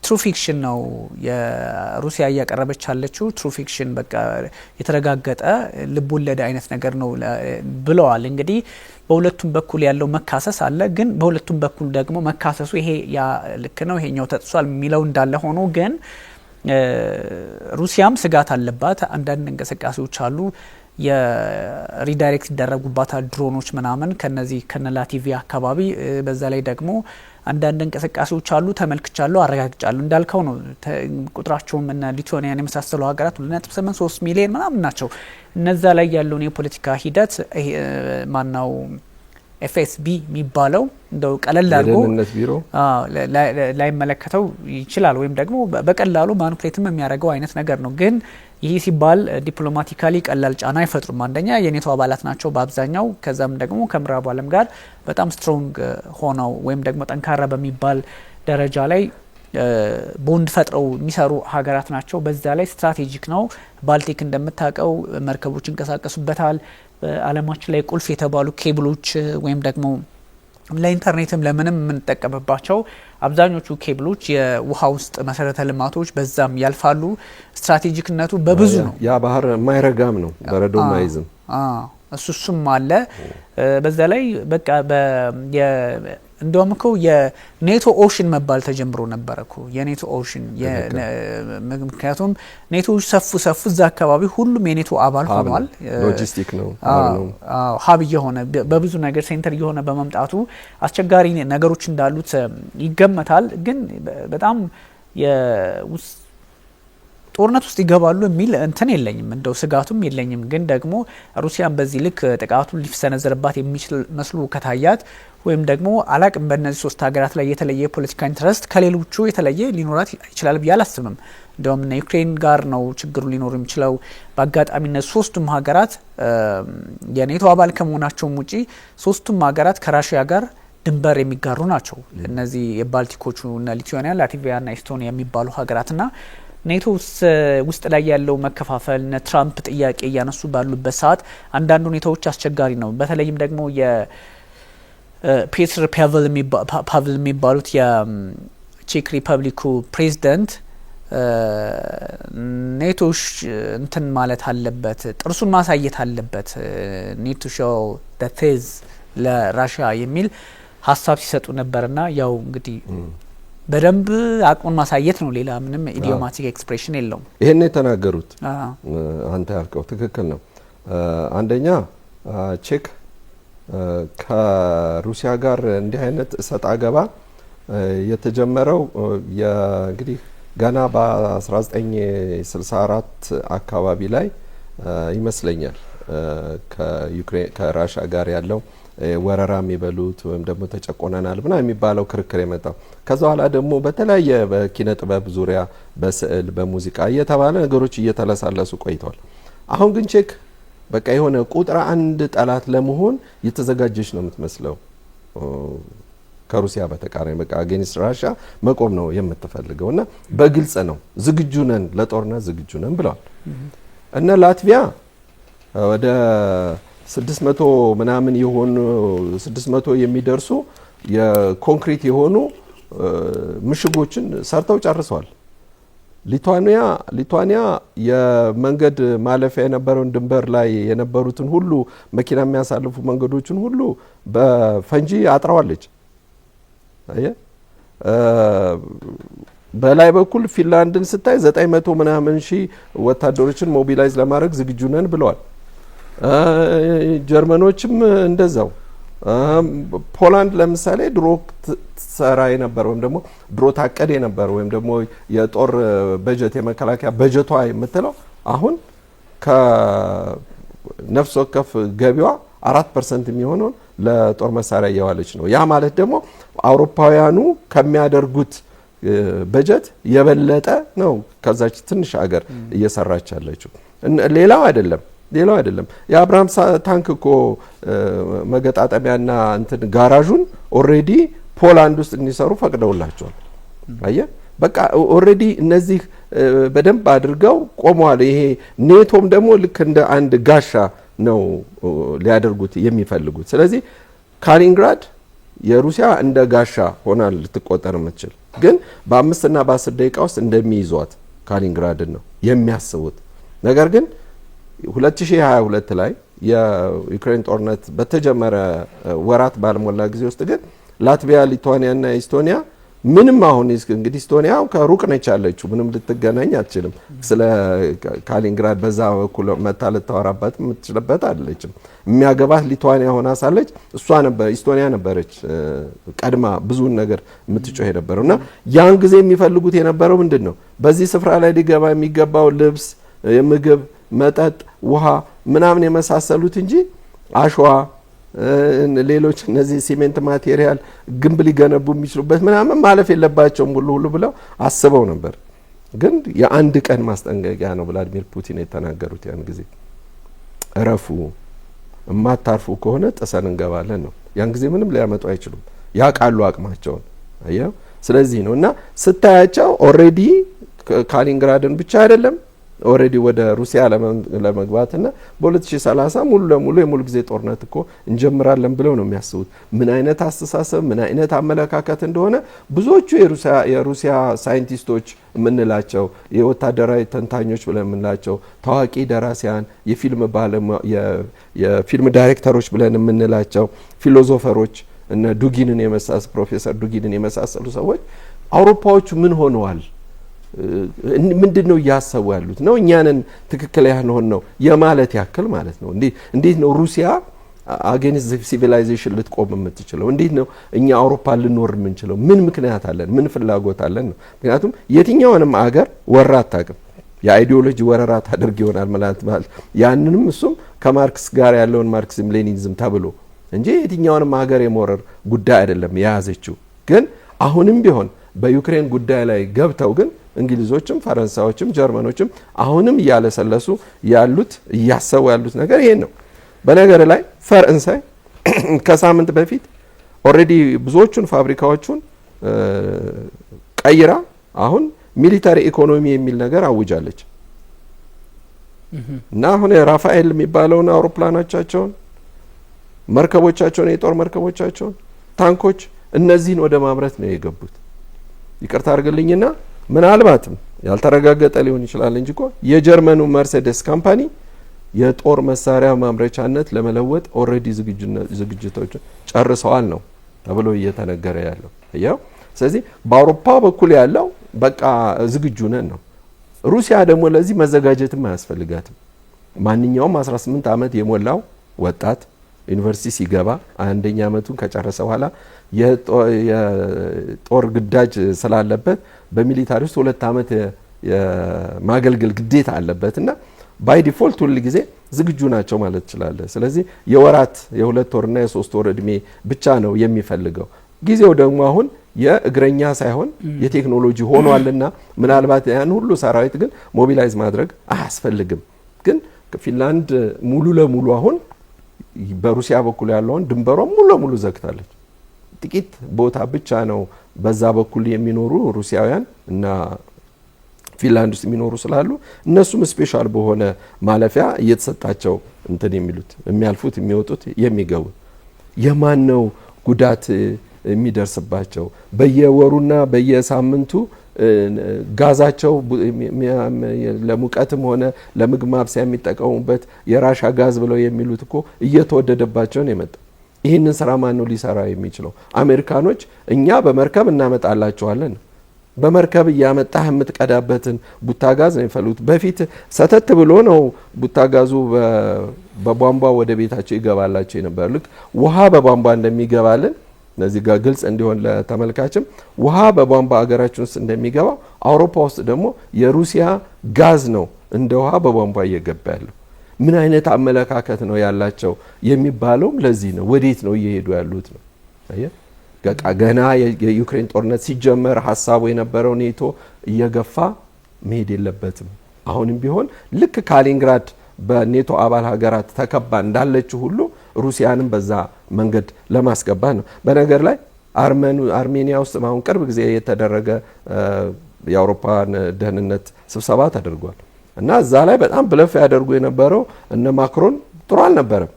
ትሩ ፊክሽን ነው የሩሲያ እያቀረበች ያለችው ትሩ ፊክሽን፣ በቃ የተረጋገጠ ልብ ወለድ አይነት ነገር ነው ብለዋል። እንግዲህ በሁለቱም በኩል ያለው መካሰስ አለ። ግን በሁለቱም በኩል ደግሞ መካሰሱ ይሄ ያ ልክ ነው ይሄኛው ተጥሷል የሚለው እንዳለ ሆኖ ግን ሩሲያም ስጋት አለባት። አንዳንድ እንቅስቃሴዎች አሉ የሪዳይሬክት ይደረጉባታል ድሮኖች ምናምን ከነዚህ ከነላቲቪያ አካባቢ። በዛ ላይ ደግሞ አንዳንድ እንቅስቃሴዎች አሉ ተመልክቻለሁ፣ አረጋግጫለሁ። እንዳልከው ነው ቁጥራቸውም እና ሊቱዋኒያን የመሳሰሉ ሀገራት 2.83 ሚሊዮን ምናምን ናቸው። እነዛ ላይ ያለውን የፖለቲካ ሂደት ማናው ኤፍኤስቢ የሚባለው እንደው ቀለል አድርጎ ላይ መለከተው ይችላል ወይም ደግሞ በቀላሉ ማኑፕሌትም የሚያደርገው አይነት ነገር ነው። ግን ይህ ሲባል ዲፕሎማቲካሊ ቀላል ጫና አይፈጥሩም። አንደኛ የኔቶ አባላት ናቸው በአብዛኛው። ከዛም ደግሞ ከምዕራቡ ዓለም ጋር በጣም ስትሮንግ ሆነው ወይም ደግሞ ጠንካራ በሚባል ደረጃ ላይ ቦንድ ፈጥረው የሚሰሩ ሀገራት ናቸው። በዛ ላይ ስትራቴጂክ ነው። ባልቲክ እንደምታውቀው መርከቦች ይንቀሳቀሱበታል። በዓለማችን ላይ ቁልፍ የተባሉ ኬብሎች ወይም ደግሞ ለኢንተርኔትም ለምንም የምንጠቀምባቸው አብዛኞቹ ኬብሎች የውሃ ውስጥ መሰረተ ልማቶች በዛም ያልፋሉ። ስትራቴጂክነቱ በብዙ ነው። ያ ባህር ማይረጋም ነው፣ በረዶ ማይዝም። እሱም አለ። በዛ ላይ በቃ እንደውም እኮ የኔቶ ኦሽን መባል ተጀምሮ ነበር እኮ የኔቶ ኦሽን። ምክንያቱም ኔቶዎች ሰፉ እዛ አካባቢ ሁሉም የኔቶ አባል ሆኗል። ሎጂስቲክ ነው ሀብ እየሆነ በብዙ ነገር ሴንተር እየሆነ በመምጣቱ አስቸጋሪ ነገሮች እንዳሉት ይገመታል። ግን በጣም ጦርነት ውስጥ ይገባሉ የሚል እንትን የለኝም፣ እንደው ስጋቱም የለኝም። ግን ደግሞ ሩሲያን በዚህ ልክ ጥቃቱን ሊሰነዘርባት የሚችል መስሎ ከታያት ወይም ደግሞ አላቅም በእነዚህ ሶስት ሀገራት ላይ የተለየ የፖለቲካ ኢንትረስት ከሌሎቹ የተለየ ሊኖራት ይችላል ብዬ አላስብም። እንደውም ዩክሬን ጋር ነው ችግሩ ሊኖር የሚችለው። በአጋጣሚነት ሶስቱም ሀገራት የኔቶ አባል ከመሆናቸውም ውጪ ሶስቱም ሀገራት ከራሽያ ጋር ድንበር የሚጋሩ ናቸው። እነዚህ የባልቲኮቹ እነ ሊቱዌኒያ፣ ላትቪያ ና ኤስቶኒያ የሚባሉ ሀገራትና ኔቶ ውስጥ ላይ ያለው መከፋፈል እነ ትራምፕ ጥያቄ እያነሱ ባሉበት ሰዓት አንዳንድ ሁኔታዎች አስቸጋሪ ነው። በተለይም ደግሞ የፔትር ፓቭል የሚባሉት የቼክ ሪፐብሊኩ ፕሬዚደንት ኔቶ እንትን ማለት አለበት፣ ጥርሱን ማሳየት አለበት፣ ኔቶ ሾው ዘ ፌዝ ለራሽያ የሚል ሀሳብ ሲሰጡ ነበርና ያው እንግዲህ በደንብ አቅሙን ማሳየት ነው። ሌላ ምንም ኢዲዮማቲክ ኤክስፕሬሽን የለውም። ይሄን የተናገሩት አንተ ያልከው ትክክል ነው። አንደኛ ቼክ ከሩሲያ ጋር እንዲህ አይነት እሰጥ አገባ የተጀመረው እንግዲህ ገና በ1964 አካባቢ ላይ ይመስለኛል ከራሽያ ጋር ያለው ወረራ የሚበሉት ወይም ደግሞ ተጨቆነናል ብና የሚባለው ክርክር የመጣው ከዛ በኋላ ደግሞ በተለያየ በኪነ ጥበብ ዙሪያ በስዕል በሙዚቃ እየተባለ ነገሮች እየተለሳለሱ ቆይተዋል። አሁን ግን ቼክ በቃ የሆነ ቁጥር አንድ ጠላት ለመሆን የተዘጋጀች ነው የምትመስለው። ከሩሲያ በተቃራኒ በቃ አጌንስት ራሽያ መቆም ነው የምትፈልገውና በግልጽ ነው ዝግጁ ነን ለጦርነት ዝግጁ ነን ብለዋል። እነ ላትቪያ ወደ 600 ምናምን የሆኑ 600 የሚደርሱ የኮንክሪት የሆኑ ምሽጎችን ሰርተው ጨርሰዋል። ሊቱዋኒያ የመንገድ ማለፊያ የነበረውን ድንበር ላይ የነበሩትን ሁሉ መኪና የሚያሳልፉ መንገዶችን ሁሉ በፈንጂ አጥረዋለች። በላይ በኩል ፊንላንድን ስታይ 900 ምናምን ሺህ ወታደሮችን ሞቢላይዝ ለማድረግ ዝግጁ ነን ብለዋል። ጀርመኖችም እንደዛው። ፖላንድ ለምሳሌ ድሮ ሰራ የነበረ ወይም ደግሞ ድሮ ታቀደ የነበረ ወይም ደግሞ የጦር በጀት የመከላከያ በጀቷ የምትለው አሁን ከነፍስ ወከፍ ገቢዋ 4% የሚሆነውን ለጦር መሳሪያ እያዋለች ነው። ያ ማለት ደግሞ አውሮፓውያኑ ከሚያደርጉት በጀት የበለጠ ነው ከዛች ትንሽ ሀገር እየሰራች ያለችው። ሌላው አይደለም የአብራምስ ታንክ እኮ መገጣጠሚያና እንትን ጋራዡን ኦሬዲ ፖላንድ ውስጥ እንዲሰሩ ፈቅደውላቸዋል። አየ በቃ ኦሬዲ እነዚህ በደንብ አድርገው ቆመዋል። ይሄ ኔቶም ደግሞ ልክ እንደ አንድ ጋሻ ነው ሊያደርጉት የሚፈልጉት። ስለዚህ ካሊንግራድ የሩሲያ እንደ ጋሻ ሆና ልትቆጠር የምትችል ግን በ5 እና በ10 ደቂቃ ውስጥ እንደሚይዟት ካሊንግራድን ነው የሚያስቡት። ነገር ግን 2022 ላይ የዩክሬን ጦርነት በተጀመረ ወራት ባልሞላ ጊዜ ውስጥ ግን ላትቪያ፣ ሊቱዋኒያ እና ኤስቶኒያ ምንም አሁን እንግዲህ ኤስቶኒያ ከሩቅ ነች ያለችው ምንም ልትገናኝ አትችልም። ስለ ካሊንግራድ በዛ በኩል መታ ልታወራባት የምትችልበት አይደለችም። የሚያገባት ሊቱዋኒያ ሆና ሳለች እሷ ነበር ኤስቶኒያ ነበረች ቀድማ ብዙውን ነገር የምትጮህ የነበረውና ያን ጊዜ የሚፈልጉት የነበረው ምንድነው በዚህ ስፍራ ላይ ሊገባ የሚገባው ልብስ፣ የምግብ፣ መጠጥ፣ ውሃ ምናምን የመሳሰሉት እንጂ አሸዋ ሌሎች እነዚህ ሲሜንት ማቴሪያል ግንብ ሊገነቡ የሚችሉበት ምናምን ማለፍ የለባቸውም ሁሉ ብለው አስበው ነበር። ግን የአንድ ቀን ማስጠንቀቂያ ነው ቭላዲሚር ፑቲን የተናገሩት ያን ጊዜ። እረፉ፣ እማታርፉ ከሆነ ጥሰን እንገባለን ነው። ያን ጊዜ ምንም ሊያመጡ አይችሉም፣ ያውቃሉ አቅማቸውን። አየው። ስለዚህ ነው እና ስታያቸው ኦሬዲ ካሊንግራድን ብቻ አይደለም ኦሬዲ ወደ ሩሲያ ለመግባትና በ2030 ሙሉ ለሙሉ የሙሉ ጊዜ ጦርነት እኮ እንጀምራለን ብለው ነው የሚያስቡት። ምን አይነት አስተሳሰብ ምን አይነት አመለካከት እንደሆነ ብዙዎቹ የሩሲያ ሳይንቲስቶች የምንላቸው የወታደራዊ ተንታኞች ብለን የምንላቸው ታዋቂ ደራሲያን፣ የፊልም ዳይሬክተሮች ብለን የምንላቸው ፊሎሶፈሮች እነ ዱጊንን የመሳሰሉ ፕሮፌሰር ዱጊንን የመሳሰሉ ሰዎች አውሮፓዎቹ ምን ሆነዋል ምንድነው እያሰቡ ያሉት ነው እኛንን ትክክል ያልሆን ነው የማለት ያክል ማለት ነው። እንዴት ነው ሩሲያ አጌንስት ሲቪላይዜሽን ልትቆም የምትችለው? እንዴት ነው እኛ አውሮፓ ልንወር የምንችለው? ምን ምክንያት አለን? ምን ፍላጎት አለን ነው። ምክንያቱም የትኛውንም አገር ወራ አታውቅም። የአይዲዮሎጂ ወረራ ታደርግ ይሆናል ማለት ያንንም እሱም ከማርክስ ጋር ያለውን ማርክሲዝም ሌኒኒዝም ተብሎ እንጂ የትኛውንም ሀገር የመወረር ጉዳይ አይደለም የያዘችው። ግን አሁንም ቢሆን በዩክሬን ጉዳይ ላይ ገብተው ግን እንግሊዞችም ፈረንሳዮችም ጀርመኖችም አሁንም እያለሰለሱ ያሉት እያሰቡ ያሉት ነገር ይሄን ነው። በነገር ላይ ፈረንሳይ ከሳምንት በፊት ኦሬዲ ብዙዎቹን ፋብሪካዎቹን ቀይራ አሁን ሚሊታሪ ኢኮኖሚ የሚል ነገር አውጃለች እና አሁን ራፋኤል የሚባለውን አውሮፕላኖቻቸውን፣ መርከቦቻቸውን፣ የጦር መርከቦቻቸውን፣ ታንኮች እነዚህን ወደ ማምረት ነው የገቡት። ይቅርታ አድርግልኝና ምናልባትም ያልተረጋገጠ ሊሆን ይችላል እንጂ እኮ የጀርመኑ መርሴዴስ ካምፓኒ የጦር መሳሪያ ማምረቻነት ለመለወጥ ኦሬዲ ዝግጅቶች ጨርሰዋል ነው ተብሎ እየተነገረ ያለው ያው። ስለዚህ በአውሮፓ በኩል ያለው በቃ ዝግጁ ነን ነው። ሩሲያ ደግሞ ለዚህ መዘጋጀትም አያስፈልጋትም። ማንኛውም 18 ዓመት የሞላው ወጣት ዩኒቨርሲቲ ሲገባ አንደኛ ዓመቱን ከጨረሰ በኋላ የጦር ግዳጅ ስላለበት በሚሊታሪ ውስጥ 2 ዓመት የማገልገል ግዴታ አለበትና ባይ ዲፎልት ሁሉ ጊዜ ዝግጁ ናቸው ማለት ይችላል። ስለዚህ የወራት የ2 ወርና የ3 ወር እድሜ ብቻ ነው የሚፈልገው። ጊዜው ደግሞ አሁን የእግረኛ ሳይሆን የቴክኖሎጂ ሆኗልና ምናልባት ያን ሁሉ ሰራዊት ግን ሞቢላይዝ ማድረግ አያስፈልግም። ግን ፊንላንድ ሙሉ ለሙሉ አሁን በሩሲያ በኩል ያለውን ድንበሯ ሙሉ ለሙሉ ዘግታለች። ጥቂት ቦታ ብቻ ነው በዛ በኩል የሚኖሩ ሩሲያውያን እና ፊንላንድ ውስጥ የሚኖሩ ስላሉ እነሱም ስፔሻል በሆነ ማለፊያ እየተሰጣቸው እንትን የሚሉት የሚያልፉት የሚወጡት የሚገቡ የማን ነው ጉዳት የሚደርስባቸው? በየወሩና በየሳምንቱ ጋዛቸው ለሙቀትም ሆነ ለምግብ ማብሰያ የሚጠቀሙበት የራሻ ጋዝ ብለው የሚሉት እኮ እየተወደደባቸው ነው የመጣው። ይህንን ስራ ማን ነው ሊሰራ የሚችለው? አሜሪካኖች እኛ በመርከብ እናመጣላቸዋለን። በመርከብ እያመጣህ የምትቀዳበትን ቡታጋዝ ነው የሚፈልጉት። በፊት ሰተት ብሎ ነው ቡታጋዙ በቧንቧ ወደ ቤታቸው ይገባላቸው የነበር። ልክ ውሃ በቧንቧ እንደሚገባልን እነዚህ ጋር ግልጽ እንዲሆን ለተመልካችም ውሃ በቧንቧ ሀገራችን ውስጥ እንደሚገባው አውሮፓ ውስጥ ደግሞ የሩሲያ ጋዝ ነው እንደ ውሃ በቧንቧ እየገባ ያለው። ምን አይነት አመለካከት ነው ያላቸው የሚባለውም ለዚህ ነው። ወዴት ነው እየሄዱ ያሉት ነው። ገና የዩክሬን ጦርነት ሲጀመር ሀሳቡ የነበረው ኔቶ እየገፋ መሄድ የለበትም። አሁንም ቢሆን ልክ ካሊንግራድ በኔቶ አባል ሀገራት ተከባ እንዳለችው ሁሉ ሩሲያንም በዛ መንገድ ለማስገባት ነው። በነገር ላይ አርሜኒያ ውስጥ አሁን ቅርብ ጊዜ የተደረገ የአውሮፓን ደህንነት ስብሰባ ተደርጓል እና እዛ ላይ በጣም ብለፍ ያደርጉ የነበረው እነ ማክሮን ጥሩ አልነበረም።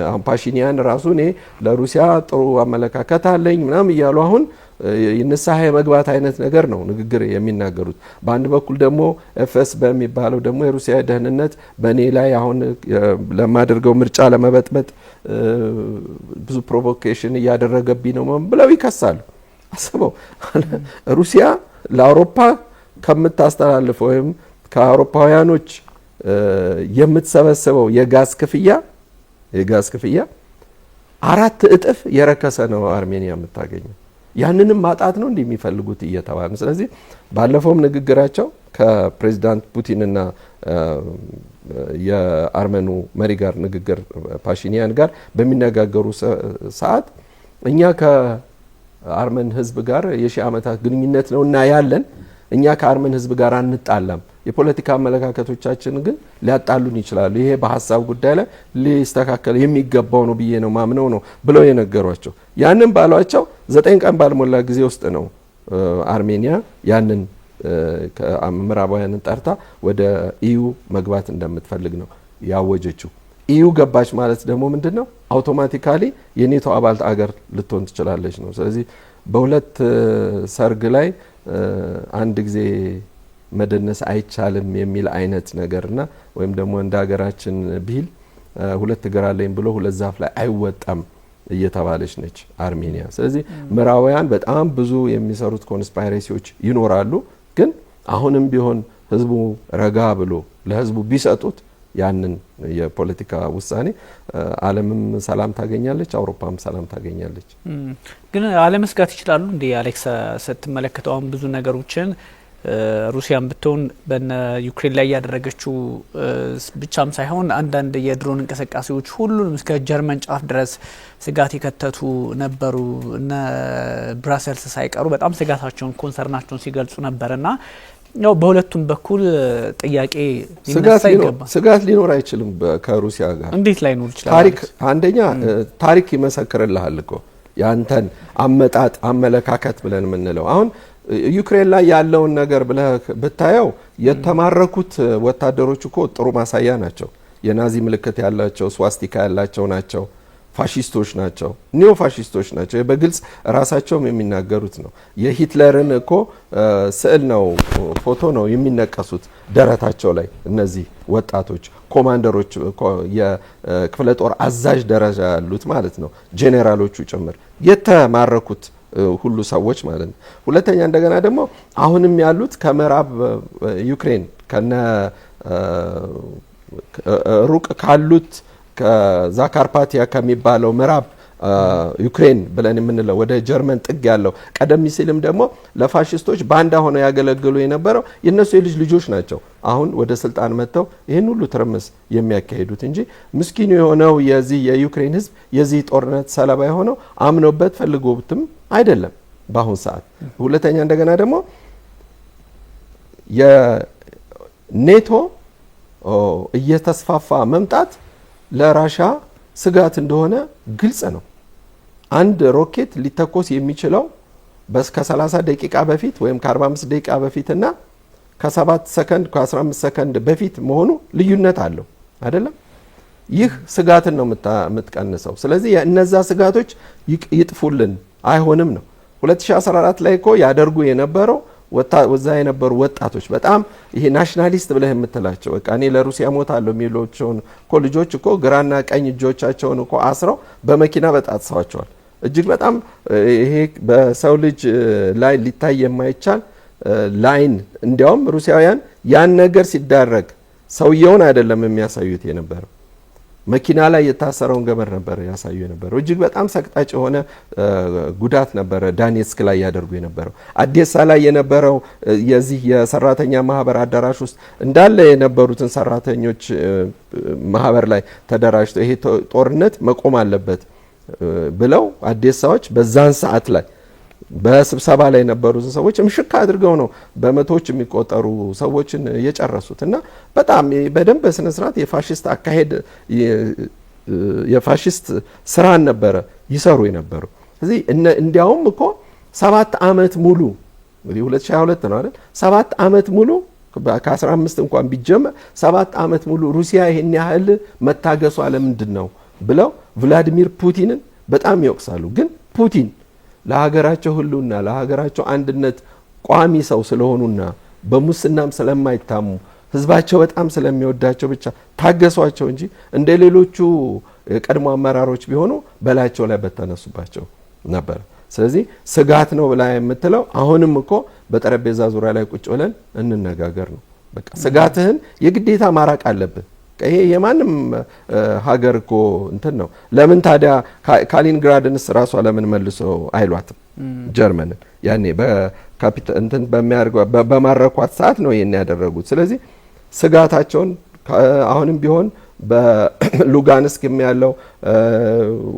አሁን ፓሺኒያን ራሱ እኔ ለሩሲያ ጥሩ አመለካከት አለኝ ምናምን እያሉ አሁን ንስሐ የመግባት አይነት ነገር ነው ንግግር የሚናገሩት። በአንድ በኩል ደግሞ ኤፍኤስ በሚባለው ደግሞ የሩሲያ ደህንነት በእኔ ላይ አሁን ለማደርገው ምርጫ ለመበጥበጥ ብዙ ፕሮቮኬሽን እያደረገብኝ ነው ብለው ይከሳሉ። አስበው ሩሲያ ለአውሮፓ ከምታስተላልፈው ወይም ከአውሮፓውያኖች የምትሰበስበው የጋዝ ክፍያ 4 እጥፍ የረከሰ ነው አርሜኒያ የምታገኘው። ያንንም ማጣት ነው እንደሚፈልጉት እየተባለ። ስለዚህ ባለፈውም ንግግራቸው ከፕሬዚዳንት ፑቲንና የአርመኑ መሪ ጋር ንግግር ፓሺኒያን ጋር በሚነጋገሩ ሰዓት እኛ ከአርመን ሕዝብ ጋር የሺህ ዓመታት ግንኙነት ነው እና ያለን እኛ ከአርመን ሕዝብ ጋር አንጣላም። የፖለቲካ አመለካከቶቻችን ግን ሊያጣሉን ይችላሉ። ይሄ በሀሳብ ጉዳይ ላይ ሊስተካከል የሚገባው ነው ብዬ ነው ማምነው ነው ብለው የነገሯቸው። ያንን ባሏቸው 9 ቀን ባልሞላ ጊዜ ውስጥ ነው አርሜኒያ ያንን ምዕራባውያንን ጠርታ ወደ ኢዩ መግባት እንደምትፈልግ ነው ያወጀችው። ኢዩ ገባች ማለት ደግሞ ምንድነው? አውቶማቲካሊ የኔቶ አባል አገር ልትሆን ትችላለች ነው። ስለዚህ በሁለት ሰርግ ላይ አንድ ጊዜ መደነስ አይቻልም የሚል አይነት ነገርና ወይም ደግሞ እንደ ሀገራችን ቢል 2 እግር አለኝ ብሎ 2 ዛፍ ላይ አይወጣም እየተባለች ነች አርሜኒያ። ስለዚህ ምዕራባውያን በጣም ብዙ የሚሰሩት ኮንስፓይሬሲዎች ይኖራሉ። ግን አሁንም ቢሆን ህዝቡ ረጋ ብሎ ለህዝቡ ቢሰጡት ያንን የፖለቲካ ውሳኔ ዓለምም ሰላም ታገኛለች፣ አውሮፓም ሰላም ታገኛለች። ግን አለመስጋት ይችላሉ እንዴ አሌክስ? ስትመለከተው ብዙ ነገሮችን ሩሲያን ብትሆን በነ ዩክሬን ላይ ያደረገችው ብቻም ሳይሆን አንዳንድ የድሮን እንቅስቃሴዎች ሁሉንም እስከ ጀርመን ጫፍ ድረስ ስጋት የከተቱ ነበሩ። እነ ብራሰልስ ሳይቀሩ በጣም ስጋታቸውን ኮንሰርናቸውን ሲገልጹ ነበርና ያው በሁለቱም በኩል ጥያቄ ሊነሳ ይገባል። ስጋት ሊኖር አይችልም ከሩሲያ ጋር። እንዴት ላይ ኖር ይችላል? ታሪክ አንደኛ ታሪክ ይመሰክርልሃል እኮ ያንተን አመጣጥ አመለካከት ብለን የምንለው አሁን ዩክሬን ላይ ያለውን ነገር ብለህ ብታየው የተማረኩት ወታደሮች እኮ ጥሩ ማሳያ ናቸው። የናዚ ምልክት ያላቸው ስዋስቲካ ያላቸው ናቸው። ፋሺስቶች ናቸው፣ ኒዮ ፋሺስቶች ናቸው። በግልጽ ራሳቸውም የሚናገሩት ነው። የሂትለርን እኮ ስዕል ነው ፎቶ ነው የሚነቀሱት ደረታቸው ላይ። እነዚህ ወጣቶች ኮማንደሮች የክፍለ ጦር አዛዥ ደረጃ ያሉት ማለት ነው፣ ጄኔራሎቹ ጭምር የተማረኩት ሁሉ ሰዎች ማለት ነው። ሁለተኛ እንደገና ደግሞ አሁንም ያሉት ከምዕራብ ዩክሬን ከነ ሩቅ ካሉት ከዛካርፓቲያ ከሚባለው ምዕራብ ዩክሬን ብለን የምንለው ወደ ጀርመን ጥግ ያለው ቀደም ሲልም ደግሞ ለፋሺስቶች ባንዳ ሆነው ያገለግሉ የነበረው የነሱ የልጅ ልጆች ናቸው። አሁን ወደ ስልጣን መጥተው ይህን ሁሉ ትርምስ የሚያካሂዱት እንጂ ምስኪኑ የሆነው የዚህ የዩክሬን ሕዝብ የዚህ ጦርነት ሰለባ የሆነው አምኖበት ፈልጎትም አይደለም በአሁን ሰዓት። ሁለተኛ እንደገና ደግሞ የኔቶ እየተስፋፋ መምጣት ለራሻ ስጋት እንደሆነ ግልጽ ነው። አንድ ሮኬት ሊተኮስ የሚችለው ከ30 ደቂቃ በፊት ወይም ከ45 ደቂቃ በፊትና ከ7 ሰከንድ ከ15 ሰከንድ በፊት መሆኑ ልዩነት አለው አይደለም? ይህ ስጋትን ነው የምትቀንሰው። ስለዚህ እነዛ ስጋቶች ይጥፉልን አይሆንም ነው። 2014 ላይ እኮ ያደርጉ የነበረው ወዛ የነበሩ ወጣቶች በጣም ይሄ ናሽናሊስት ብለህ የምትላቸው በቃ እኔ ለሩሲያ ሞታለሁ የሚሉቸውን እኮ ልጆች እኮ ግራና ቀኝ እጆቻቸውን እኮ አስረው በመኪና በጣጥሰዋቸዋል። እጅግ በጣም ይሄ በሰው ልጅ ላይ ሊታይ የማይቻል ላይን። እንዲያውም ሩሲያውያን ያን ነገር ሲዳረግ ሰውየውን አይደለም የሚያሳዩት የነበረው መኪና ላይ የታሰረውን ገመድ ነበር ያሳዩ የነበረው። እጅግ በጣም ሰቅጣጭ የሆነ ጉዳት ነበረ ዳኔትስክ ላይ ያደርጉ የነበረው። አዴሳ ላይ የነበረው የዚህ የሰራተኛ ማህበር አዳራሽ ውስጥ እንዳለ የነበሩትን ሰራተኞች ማህበር ላይ ተደራጅተው ይሄ ጦርነት መቆም አለበት ብለው አዴሳዎች በዛን ሰዓት ላይ በስብሰባ ላይ የነበሩትን ሰዎች ምሽክ አድርገው ነው በመቶዎች የሚቆጠሩ ሰዎችን የጨረሱት። እና በጣም በደንብ በስነ ስርዓት የፋሺስት አካሄድ የፋሺስት ስራን ነበረ ይሰሩ የነበሩ። ስለዚህ እንዲያውም እኮ 7 አመት ሙሉ እንግዲህ 2022 ነው አይደል? 7 አመት ሙሉ ከ15 እንኳን ቢጀመር 7 አመት ሙሉ ሩሲያ ይሄን ያህል መታገሷ ለምንድን ነው ብለው ቭላዲሚር ፑቲንን በጣም ይወቅሳሉ። ግን ፑቲን ለሀገራቸው ሁሉና ለሀገራቸው አንድነት ቋሚ ሰው ስለሆኑና በሙስናም ስለማይታሙ ህዝባቸው በጣም ስለሚወዳቸው ብቻ ታገሷቸው እንጂ እንደ ሌሎቹ የቀድሞ አመራሮች ቢሆኑ በላያቸው ላይ በተነሱባቸው ነበር። ስለዚህ ስጋት ነው ብላ የምትለው አሁንም እኮ በጠረጴዛ ዙሪያ ላይ ቁጭ ብለን እንነጋገር ነው። በቃ ስጋትህን የግዴታ ማራቅ አለብህ። ይሄ የማንም ሀገር እኮ እንትን ነው። ለምን ታዲያ ካሊንግራድንስ ራሷ ለምን መልሶ አይሏትም ጀርመንን? ያኔ በካፒታል እንትን በማረኳት ሰዓት ነው ይሄን ያደረጉት። ስለዚህ ስጋታቸውን አሁንም ቢሆን በሉጋንስክ ያለው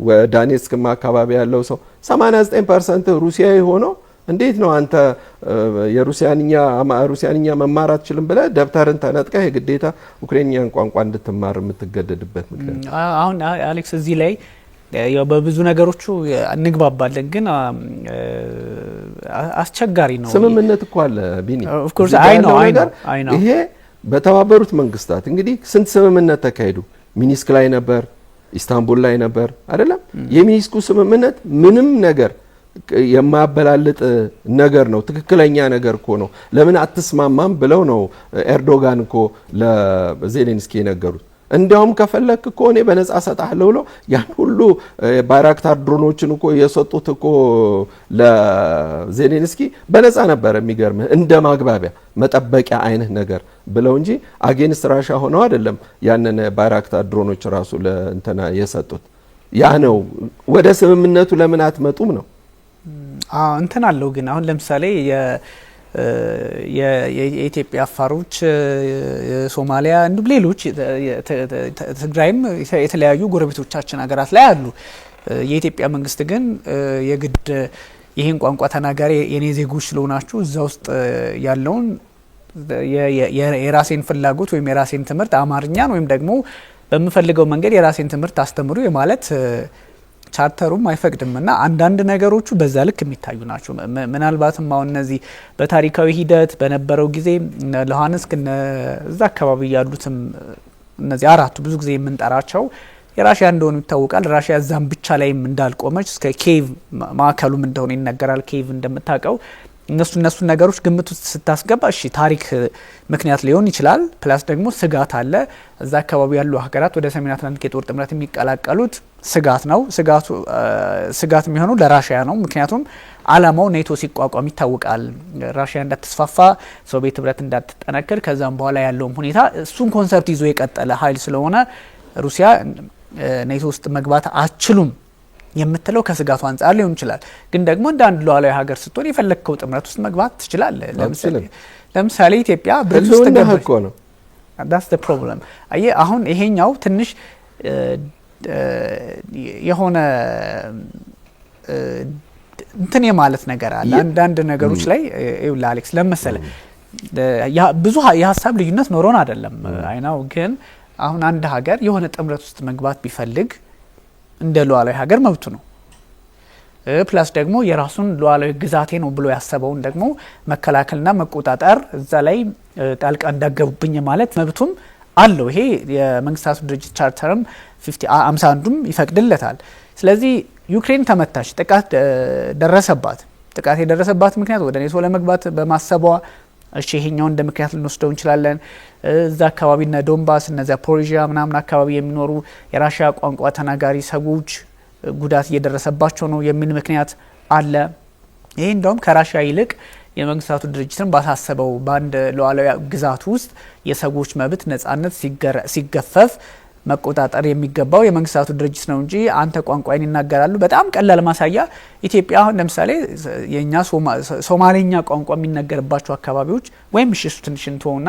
ወዳኔትስክ አካባቢ ያለው ሰው 89% ሩሲያዊ ሆኖ እንዴት ነው አንተ የሩሲያንኛ መማር አትችልም ብለህ ደብተርን ተነጥቀህ የግዴታ ኡክሬንኛን ቋንቋ እንድትማር የምትገደድበት ምክንያት? አሁን አሌክስ እዚህ ላይ ያው በብዙ ነገሮቹ እንግባባለን፣ ግን አስቸጋሪ ነው። ስምምነት እኮ አለ ቢኒ። ኦፍ ኮርስ አይ ነው ይሄ በተባበሩት መንግስታት እንግዲህ ስንት ስምምነት ተካሄዱ? ሚኒስክ ላይ ነበር፣ ኢስታንቡል ላይ ነበር አይደለም? የሚኒስኩ ስምምነት ምንም ነገር የማያበላልጥ ነገር ነው። ትክክለኛ ነገር እኮ ነው። ለምን አትስማማም ብለው ነው ኤርዶጋን እኮ ለዜሌንስኪ የነገሩት። እንዲያውም ከፈለክ እኮ እኔ በነጻ ሰጣለሁ ብለው ያን ሁሉ ባይራክታር ድሮኖችን እኮ የሰጡት እኮ ለዜሌንስኪ በነጻ ነበር። የሚገርምህ እንደ ማግባቢያ መጠበቂያ አይነት ነገር ብለው እንጂ አጌንስት ራሻ ሆነው አይደለም ያንን ባይራክታር ድሮኖች ራሱ ለእንትና የሰጡት። ያ ነው። ወደ ስምምነቱ ለምን አትመጡም ነው እንትን አለው። ግን አሁን ለምሳሌ የኢትዮጵያ አፋሮች፣ ሶማሊያ እንዲሁም ሌሎች ትግራይም የተለያዩ ጎረቤቶቻችን ሀገራት ላይ አሉ። የኢትዮጵያ መንግስት ግን የግድ ይህን ቋንቋ ተናጋሪ የኔ ዜጎች ስለሆናችሁ እዛ ውስጥ ያለውን የራሴን ፍላጎት ወይም የራሴን ትምህርት አማርኛን ወይም ደግሞ በምፈልገው መንገድ የራሴን ትምህርት አስተምሩ የማለት ቻርተሩም አይፈቅድም እና አንዳንድ ነገሮቹ በዛ ልክ የሚታዩ ናቸው። ምናልባትም አሁን እነዚህ በታሪካዊ ሂደት በነበረው ጊዜ ለዮሐንስ እዛ አካባቢ ያሉትም እነዚህ አራቱ ብዙ ጊዜ የምንጠራቸው የራሽያ እንደሆኑ ይታወቃል። ራሽያ እዛም ብቻ ላይም እንዳልቆመች እስከ ኬቭ ማዕከሉም እንደሆነ ይነገራል። ኬቭ እንደምታውቀው እነሱ ነገሮች ግምት ውስጥ ስታስገባ እሺ ታሪክ ምክንያት ሊሆን ይችላል። ፕላስ ደግሞ ስጋት አለ። እዛ አካባቢ ያሉ ሀገራት ወደ ሰሜን አትላንቲክ የጦር ጥምረት የሚቀላቀሉት ስጋት ነው። ስጋት የሚሆነው ለራሽያ ነው። ምክንያቱም አላማው ኔቶ ሲቋቋም ይታወቃል። ራሽያ እንዳትስፋፋ፣ ሶቪየት ህብረት እንዳትጠነክር፣ ከዛም በኋላ ያለውም ሁኔታ እሱን ኮንሰፕት ይዞ የቀጠለ ኃይል ስለሆነ ሩሲያ ኔቶ ውስጥ መግባት አችሉም የምትለው ከስጋቱ አንጻር ሊሆን ይችላል። ግን ደግሞ እንደ አንድ ሉዓላዊ ሀገር ስትሆን የፈለግከው ጥምረት ውስጥ መግባት ትችላለህ። ለምሳሌ ኢትዮጵያ ብሪክስ ውስጥ ገባች ነው። that's the problem። አየህ አሁን ይሄኛው ትንሽ የሆነ እንትን የማለት ነገር አለ አንዳንድ ነገሮች ላይ ይኸውልህ አሌክስ ለምሳሌ ብዙ የሀሳብ ልዩነት ኖሮን አይደለም አይናው። ግን አሁን አንድ ሀገር የሆነ ጥምረት ውስጥ መግባት ቢፈልግ እንደ ሉዓላዊ ሀገር መብቱ ነው። ፕላስ ደግሞ የራሱን ሉዓላዊ ግዛቴ ነው ብሎ ያሰበውን ደግሞ መከላከልና መቆጣጠር እዛ ላይ ጣልቃ እንዳገቡብኝ ማለት መብቱም አለው። ይሄ የመንግስታቱ ድርጅት ቻርተርም 51ዱም ይፈቅድለታል። ስለዚህ ዩክሬን ተመታች፣ ጥቃት ደረሰባት። ጥቃት የደረሰባት ምክንያት ወደ ኔቶ ለመግባት በማሰቧ እሺ ይሄኛው እንደ ምክንያት ልንወስደው እንችላለን። እዛ አካባቢ እና ዶንባስ እነዚያ ፖሪዥያ ምናምን አካባቢ የሚኖሩ የራሽያ ቋንቋ ተናጋሪ ሰዎች ጉዳት እየደረሰባቸው ነው የሚል ምክንያት አለ። ይሄ እንደውም ከራሽያ ይልቅ የመንግስታቱ ድርጅትን ባሳሰበው በአንድ ሉዓላዊ ግዛት ውስጥ የሰዎች መብት ነጻነት ሲገፈፍ መቆጣጠር የሚገባው የመንግስታቱ ድርጅት ነው እንጂ አንተ ቋንቋን ይናገራሉ። በጣም ቀላል ማሳያ ኢትዮጵያ አሁን ለምሳሌ የኛ ሶማሌኛ ቋንቋ የሚናገርባቸው አካባቢዎች ወይም እሱ ትንሽ እንተውና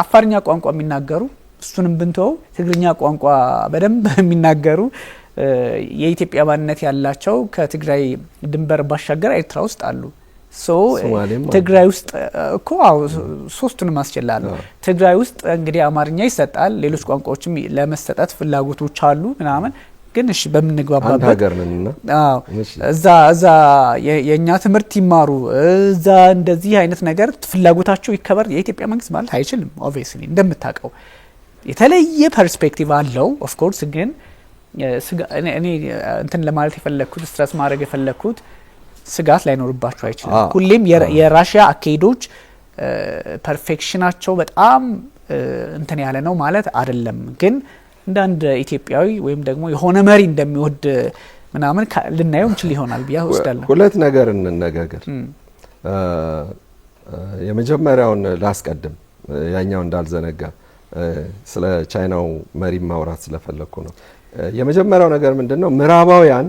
አፋርኛ ቋንቋ የሚናገሩ እሱንም ብንተው ትግርኛ ቋንቋ በደንብ የሚናገሩ የኢትዮጵያ ማንነት ያላቸው ከትግራይ ድንበር ባሻገር ኤርትራ ውስጥ አሉ። ትግራይ ውስጥ እኮ ሶስቱንም አስችላል። ትግራይ ውስጥ እንግዲህ አማርኛ ይሰጣል፣ ሌሎች ቋንቋዎችም ለመሰጠት ፍላጎቶች አሉ ምናምን። ግን እሺ በምንግባባበት ሀገር ነንና እዛ የኛ ትምህርት ይማሩ እዛ እንደዚህ አይነት ነገር ፍላጎታቸው ይከበር የኢትዮጵያ መንግስት ማለት አይችልም። ኦብቪየስሊ እንደምታውቀው የተለየ ፐርስፔክቲቭ አለው ኦፍ ኮርስ። ግን እኔ እንትን ለማለት የፈለኩት ስትረስ ማድረግ የፈለኩት ስጋት ላይኖርባቸው አይችልም። ሁሌም የራሽያ አካሄዶች ፐርፌክሽናቸው በጣም እንትን ያለ ነው ማለት አይደለም። ግን እንደ አንድ ኢትዮጵያዊ ወይም ደግሞ የሆነ መሪ እንደሚወድ ምናምን ልናየው እንችል ይሆናል ብዬ ወስዳለሁ። ሁለት ነገር እንነጋገር። የመጀመሪያውን ላስቀድም ያኛው እንዳልዘነጋ ስለ ቻይናው መሪ ማውራት ስለፈለኩ ነው። የመጀመሪያው ነገር ምንድነው? ምዕራባውያን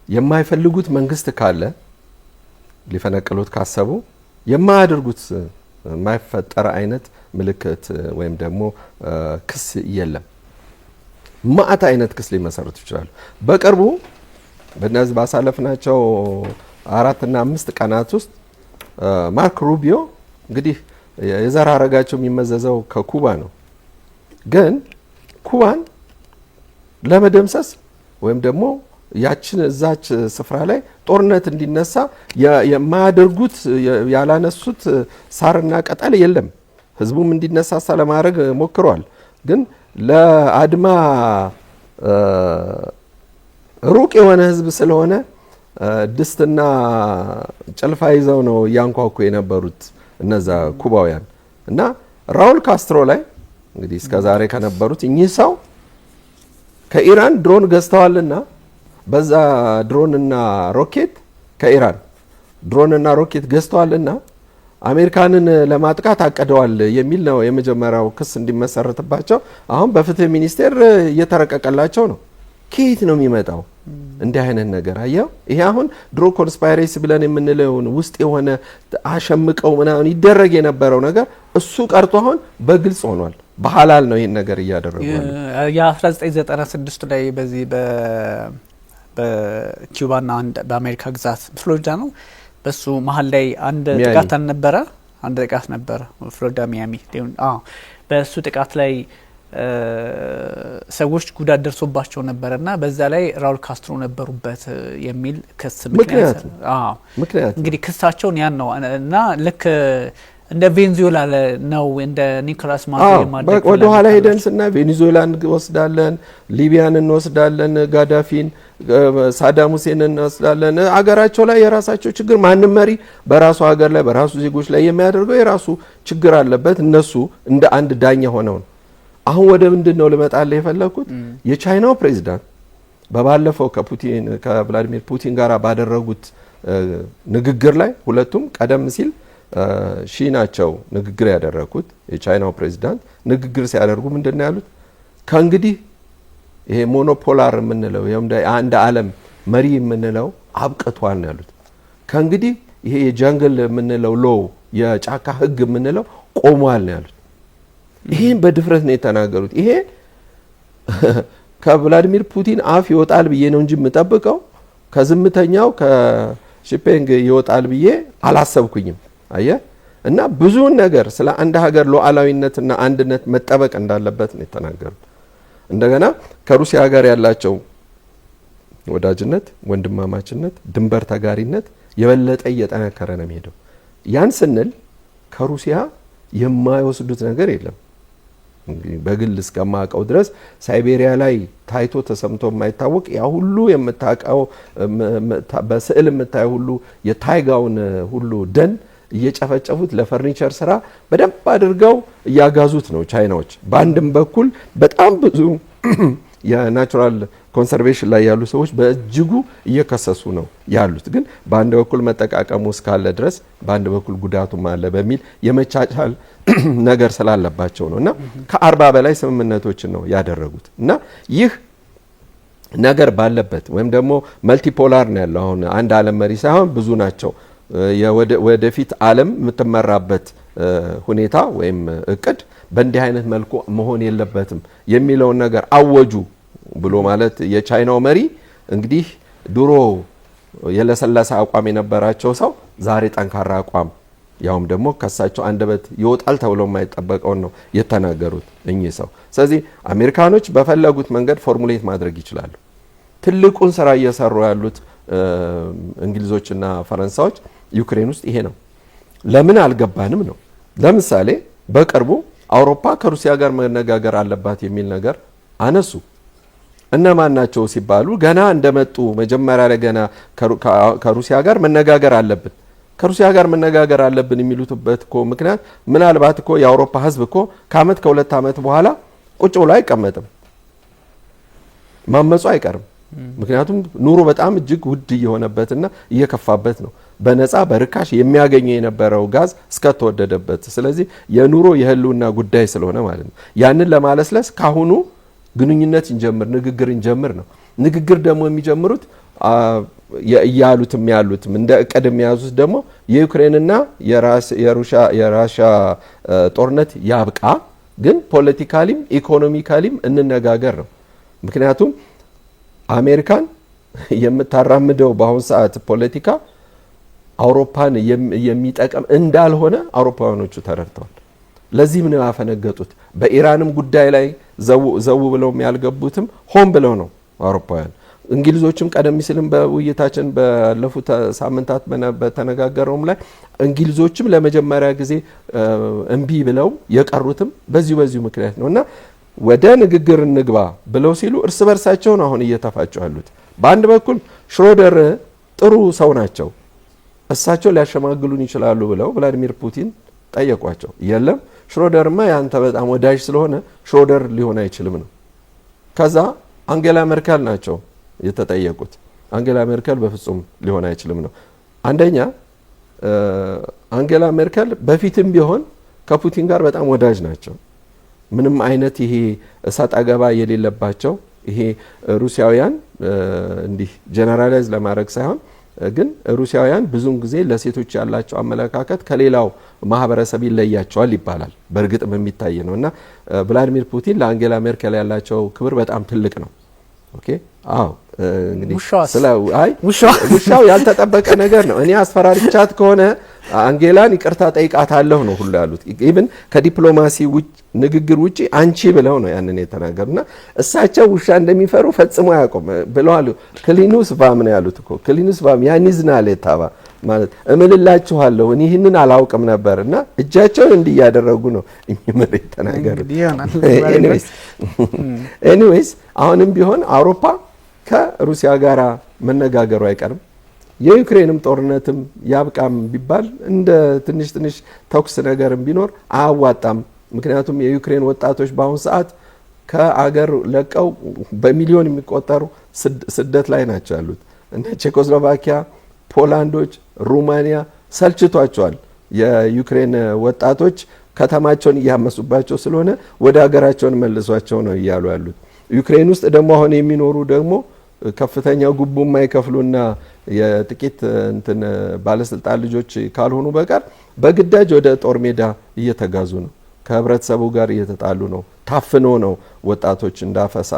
የማይፈልጉት መንግስት ካለ ሊፈነቅሉት ካሰቡ የማያደርጉት የማይፈጠር አይነት ምልክት ወይም ደግሞ ክስ የለም። ማአት አይነት ክስ ሊመሰርቱ ይችላሉ። በቅርቡ በእነዚህ ባሳለፍናቸው 4 እና 5 ቀናት ውስጥ ማርክ ሩቢዮ እንግዲህ የዘር ሐረጋቸው የሚመዘዘው ከኩባ ነው። ግን ኩባን ለመደምሰስ ወይም ደግሞ ያችን እዛች ስፍራ ላይ ጦርነት እንዲነሳ የማያደርጉት ያላነሱት ሳርና ቅጠል የለም። ህዝቡም እንዲነሳሳ ለማድረግ ሞክረዋል። ግን ለአድማ ሩቅ የሆነ ህዝብ ስለሆነ ድስትና ጭልፋ ይዘው ነው ያንኳኩ የነበሩት እነዛ ኩባውያን። እና ራውል ካስትሮ ላይ እንግዲህ እስከዛሬ ከነበሩት እኚህ ሰው ከኢራን ድሮን ገዝተዋልና በዛ ድሮንና ሮኬት ከኢራን ድሮንና ሮኬት ገዝተዋልና አሜሪካንን ለማጥቃት አቀደዋል የሚል ነው የመጀመሪያው ክስ እንዲመሰረትባቸው። አሁን በፍትህ ሚኒስቴር እየተረቀቀላቸው ነው። ከየት ነው የሚመጣው? እንዲህ አይነት ነገር አየው። ይሄ አሁን ድሮ ኮንስፓይሬሲ ብለን የምንለውን ውስጥ የሆነ አሸምቀው ምናምን ይደረግ የነበረው ነገር እሱ ቀርቶ አሁን በግልጽ ሆኗል። በሐላል ነው ይሄን ነገር እያደረጉ ያለው። የ1996 ላይ በዚህ በኪዩባና በአሜሪካ ግዛት ፍሎሪዳ ነው በሱ መሀል ላይ አንድ ጥቃት ነበረ። ፍሎሪዳ ሚያሚ በሱ ጥቃት ላይ ሰዎች ጉዳት ደርሶባቸው ነበርና በዛ ላይ ራውል ካስትሮ ነበሩበት የሚል ክስ ምክንያት እንግዲህ ክሳቸውን ያን ነው እና ልክ እንደ ቬንዙዌላ ነው እንደ ኒኮላስ ማዱሮ ማድረግ ወደ ኋላ ሄደን ስና ቬንዙዌላን እንወስዳለን፣ ሊቢያን እንወስዳለን፣ ጋዳፊን፣ ሳዳም ሁሴንን እንወስዳለን። አገራቸው ላይ የራሳቸው ችግር ማንም መሪ በራሱ ሀገር ላይ በራሱ ዜጎች ላይ የሚያደርገው የራሱ ችግር አለበት። እነሱ እንደ አንድ ዳኛ ሆነው ነው። አሁን ወደ ምንድነው ልመጣልህ የፈለኩት የቻይናው ፕሬዝዳንት በባለፈው ከቭላዲሚር ፑቲን ጋር ባደረጉት ንግግር ላይ ሁለቱም ቀደም ሲል ሺ ናቸው ንግግር ያደረጉት። የቻይናው ፕሬዝዳንት ንግግር ሲያደርጉ ምንድነው ያሉት? ከእንግዲህ ይሄ ሞኖፖላር የምንለው አንድ ዓለም መሪ የምንለው አብቅቷል ነው ያሉት። ከእንግዲህ ይሄ የጃንግል የምንለው ሎው የጫካ ህግ የምንለው ቆሟል ነው ያሉት። ይሄን በድፍረት ነው የተናገሩት። ይሄ ከቭላዲሚር ፑቲን አፍ ይወጣል ብዬ ነው እንጂ የምጠብቀው ከዝምተኛው ከሺፒንግ ይወጣል ብዬ አላሰብኩኝም። አየ እና ብዙውን ነገር ስለ አንድ ሀገር ሉዓላዊነትና አንድነት መጠበቅ እንዳለበት ነው የተናገሩት። እንደገና ከሩሲያ ጋር ያላቸው ወዳጅነት፣ ወንድማማችነት፣ ድንበር ተጋሪነት የበለጠ እየጠነከረ ነው የሚሄደው። ያን ስንል ከሩሲያ የማይወስዱት ነገር የለም። በግል እስከማቀው ድረስ ሳይቤሪያ ላይ ታይቶ ተሰምቶ የማይታወቅ ያ ሁሉ የምታቀው በስዕል የምታየው ሁሉ የታይጋውን ሁሉ ደን እየጨፈጨፉት ለፈርኒቸር ስራ በደንብ አድርገው እያጋዙት ነው ቻይናዎች። በአንድም በኩል በጣም ብዙ የናቹራል ኮንሰርቬሽን ላይ ያሉ ሰዎች በእጅጉ እየከሰሱ ነው ያሉት። ግን በአንድ በኩል መጠቃቀሙ እስካለ ድረስ በአንድ በኩል ጉዳቱም አለ በሚል የመቻቻል ነገር ስላለባቸው ነው እና ከ40 በላይ ስምምነቶችን ነው ያደረጉት እና ይህ ነገር ባለበት ወይም ደግሞ መልቲፖላር ነው ያለው። አሁን አንድ ዓለም መሪ ሳይሆን ብዙ ናቸው። ወደፊት ዓለም የምትመራበት ሁኔታ ወይም እቅድ በእንዲህ አይነት መልኩ መሆን የለበትም የሚለውን ነገር አወጁ ብሎ ማለት የቻይናው መሪ እንግዲህ ድሮ የለሰለሰ አቋም የነበራቸው ሰው ዛሬ ጠንካራ አቋም ያውም ደግሞ ከሳቸው አንደበት ይወጣል ተብሎ የማይጠበቀውን ነው የተናገሩት እኚህ ሰው። ስለዚህ አሜሪካኖች በፈለጉት መንገድ ፎርሙሌት ማድረግ ይችላሉ። ትልቁን ስራ እየሰሩ ያሉት እንግሊዞችና ፈረንሳዮች ዩክሬን ውስጥ ይሄ ነው። ለምን አልገባንም ነው። ለምሳሌ በቅርቡ አውሮፓ ከሩሲያ ጋር መነጋገር አለባት የሚል ነገር አነሱ። እነማን ናቸው ሲባሉ ገና እንደመጡ መጀመሪያ ላይ ገና ከሩሲያ ጋር መነጋገር አለብን የሚሉትበት እኮ ምክንያት ምናልባት እኮ የአውሮፓ ሕዝብ እኮ ከአመት ከሁለት አመት በኋላ ቁጭ ብሎ አይቀመጥም፣ ማመጹ አይቀርም። ምክንያቱም ኑሮ በጣም እጅግ ውድ እየሆነበትና እየከፋበት ነው። በነፃ በርካሽ የሚያገኘው የነበረው ጋዝ እስከተወደደበት፣ ስለዚህ የኑሮ የህልውና ጉዳይ ስለሆነ ማለት ነው። ያንን ለማለስለስ ካሁኑ ግንኙነት እንጀምር፣ ንግግር እንጀምር ነው። ንግግር ደግሞ የሚጀምሩት ያሉትም እንደ እቅድ የሚያዙት ደግሞ የዩክሬንና የራሻ ጦርነት ያብቃ፣ ግን ፖለቲካሊም ኢኮኖሚካሊም እንነጋገር ነው። ምክንያቱም አሜሪካን የምታራምደው በአሁን ሰዓት ፖለቲካ አውሮፓን የሚጠቅም እንዳልሆነ አውሮፓውያኖቹ ተረድተዋል። ለዚህም ነው ያፈነገጡት። በኢራንም ጉዳይ ላይ ዘው ብለው ያልገቡትም ሆን ብለው ነው አውሮፓውያን። እንግሊዞችም ቀደም ሲልም በውይይታችን ባለፉት ሳምንታት በተነጋገረውም ላይ እንግሊዞችም ለመጀመሪያ ጊዜ እምቢ ብለው የቀሩትም በዚሁ ምክንያት ነውና ወደ ንግግር እንግባ ብለው ሲሉ እርስ በርሳቸው ነው አሁን እየተፋጩ ያሉት። በአንድ በኩል ሽሮደር ጥሩ ሰው ናቸው፣ እሳቸው ሊያሸማግሉን ይችላሉ ብለው ቭላዲሚር ፑቲን ጠየቋቸው። የለም ሽሮደርማ ያንተ በጣም ወዳጅ ስለሆነ ሽሮደር ሊሆን አይችልም ነው። ከዛ አንጌላ ሜርከል ናቸው የተጠየቁት። አንጌላ ሜርከል በፍጹም ሊሆን አይችልም ነው። አንደኛ አንጌላ ሜርከል በፊትም ቢሆን ከፑቲን ጋር በጣም ወዳጅ ናቸው። ምንም አይነት ይሄ እሳት አገባ የሌለባቸው ይሄ ሩሲያውያን እንዲህ ጀነራላይዝ ለማድረግ ሳይሆን ግን ሩሲያውያን ብዙውን ጊዜ ለሴቶች ያላቸው አመለካከት ከሌላው ማህበረሰብ ይለያቸዋል ይባላል። በእርግጥም የሚታይ ነውና ቭላዲሚር ፑቲን ለአንጌላ ሜርከል ያላቸው ክብር በጣም ትልቅ ነው። ኦኬ አዎ እንግዲህ ውሻው ያልተጠበቀ ነገር ነው። እኔ አስፈራሪቻት ከሆነ አንጌላን ይቅርታ ጠይቃታለሁ ነው ሁሉ ያሉት። ኢቭን ከዲፕሎማሲ ንግግር ውጪ አንቺ ብለው ነው ያንን የተናገሩና እሳቸው ውሻ እንደሚፈሩ ፈጽሞ ያቆም ብለዋል። ክሊኑስ ቫም ነው ያሉት እኮ ክሊኑስ ቫም ያኒዝና ለታባ ማለት እምልላችኋለሁ እኔ ይህንን አላውቅም ነበርና እጃቸውን እንዲያደረጉ ነው የሚመረ የተናገሩት። ኤኒዌይስ አሁንም ቢሆን አውሮፓ ከሩሲያ ጋር መነጋገሩ አይቀርም። የዩክሬንም ጦርነትም ያብቃም ቢባል እንደ ትንሽ ተኩስ ነገርም ቢኖር አያዋጣም። ምክንያቱም የዩክሬን ወጣቶች በአሁኑ ሰዓት ከአገር ለቀው በሚሊዮን የሚቆጠሩ ስደት ላይ ናቸው ያሉት። እንደ ቼኮስሎቫኪያ፣ ፖላንዶች፣ ሩማኒያ ሰልችቷቸዋል። የዩክሬን ወጣቶች ከተማቸውን እያመሱባቸው ስለሆነ ወደ ሀገራቸውን መልሷቸው ነው እያሉ ያሉት። ዩክሬን ውስጥ ደግሞ አሁን የሚኖሩ ደግሞ ከፍተኛ ጉቦ የማይከፍሉና የጥቂት ባለስልጣን ልጆች ካልሆኑ በቀር በግዳጅ ወደ ጦር ሜዳ እየተጋዙ ነው። ከህብረተሰቡ ጋር እየተጣሉ ነው። ታፍኖ ነው ወጣቶች እንዳፈሳ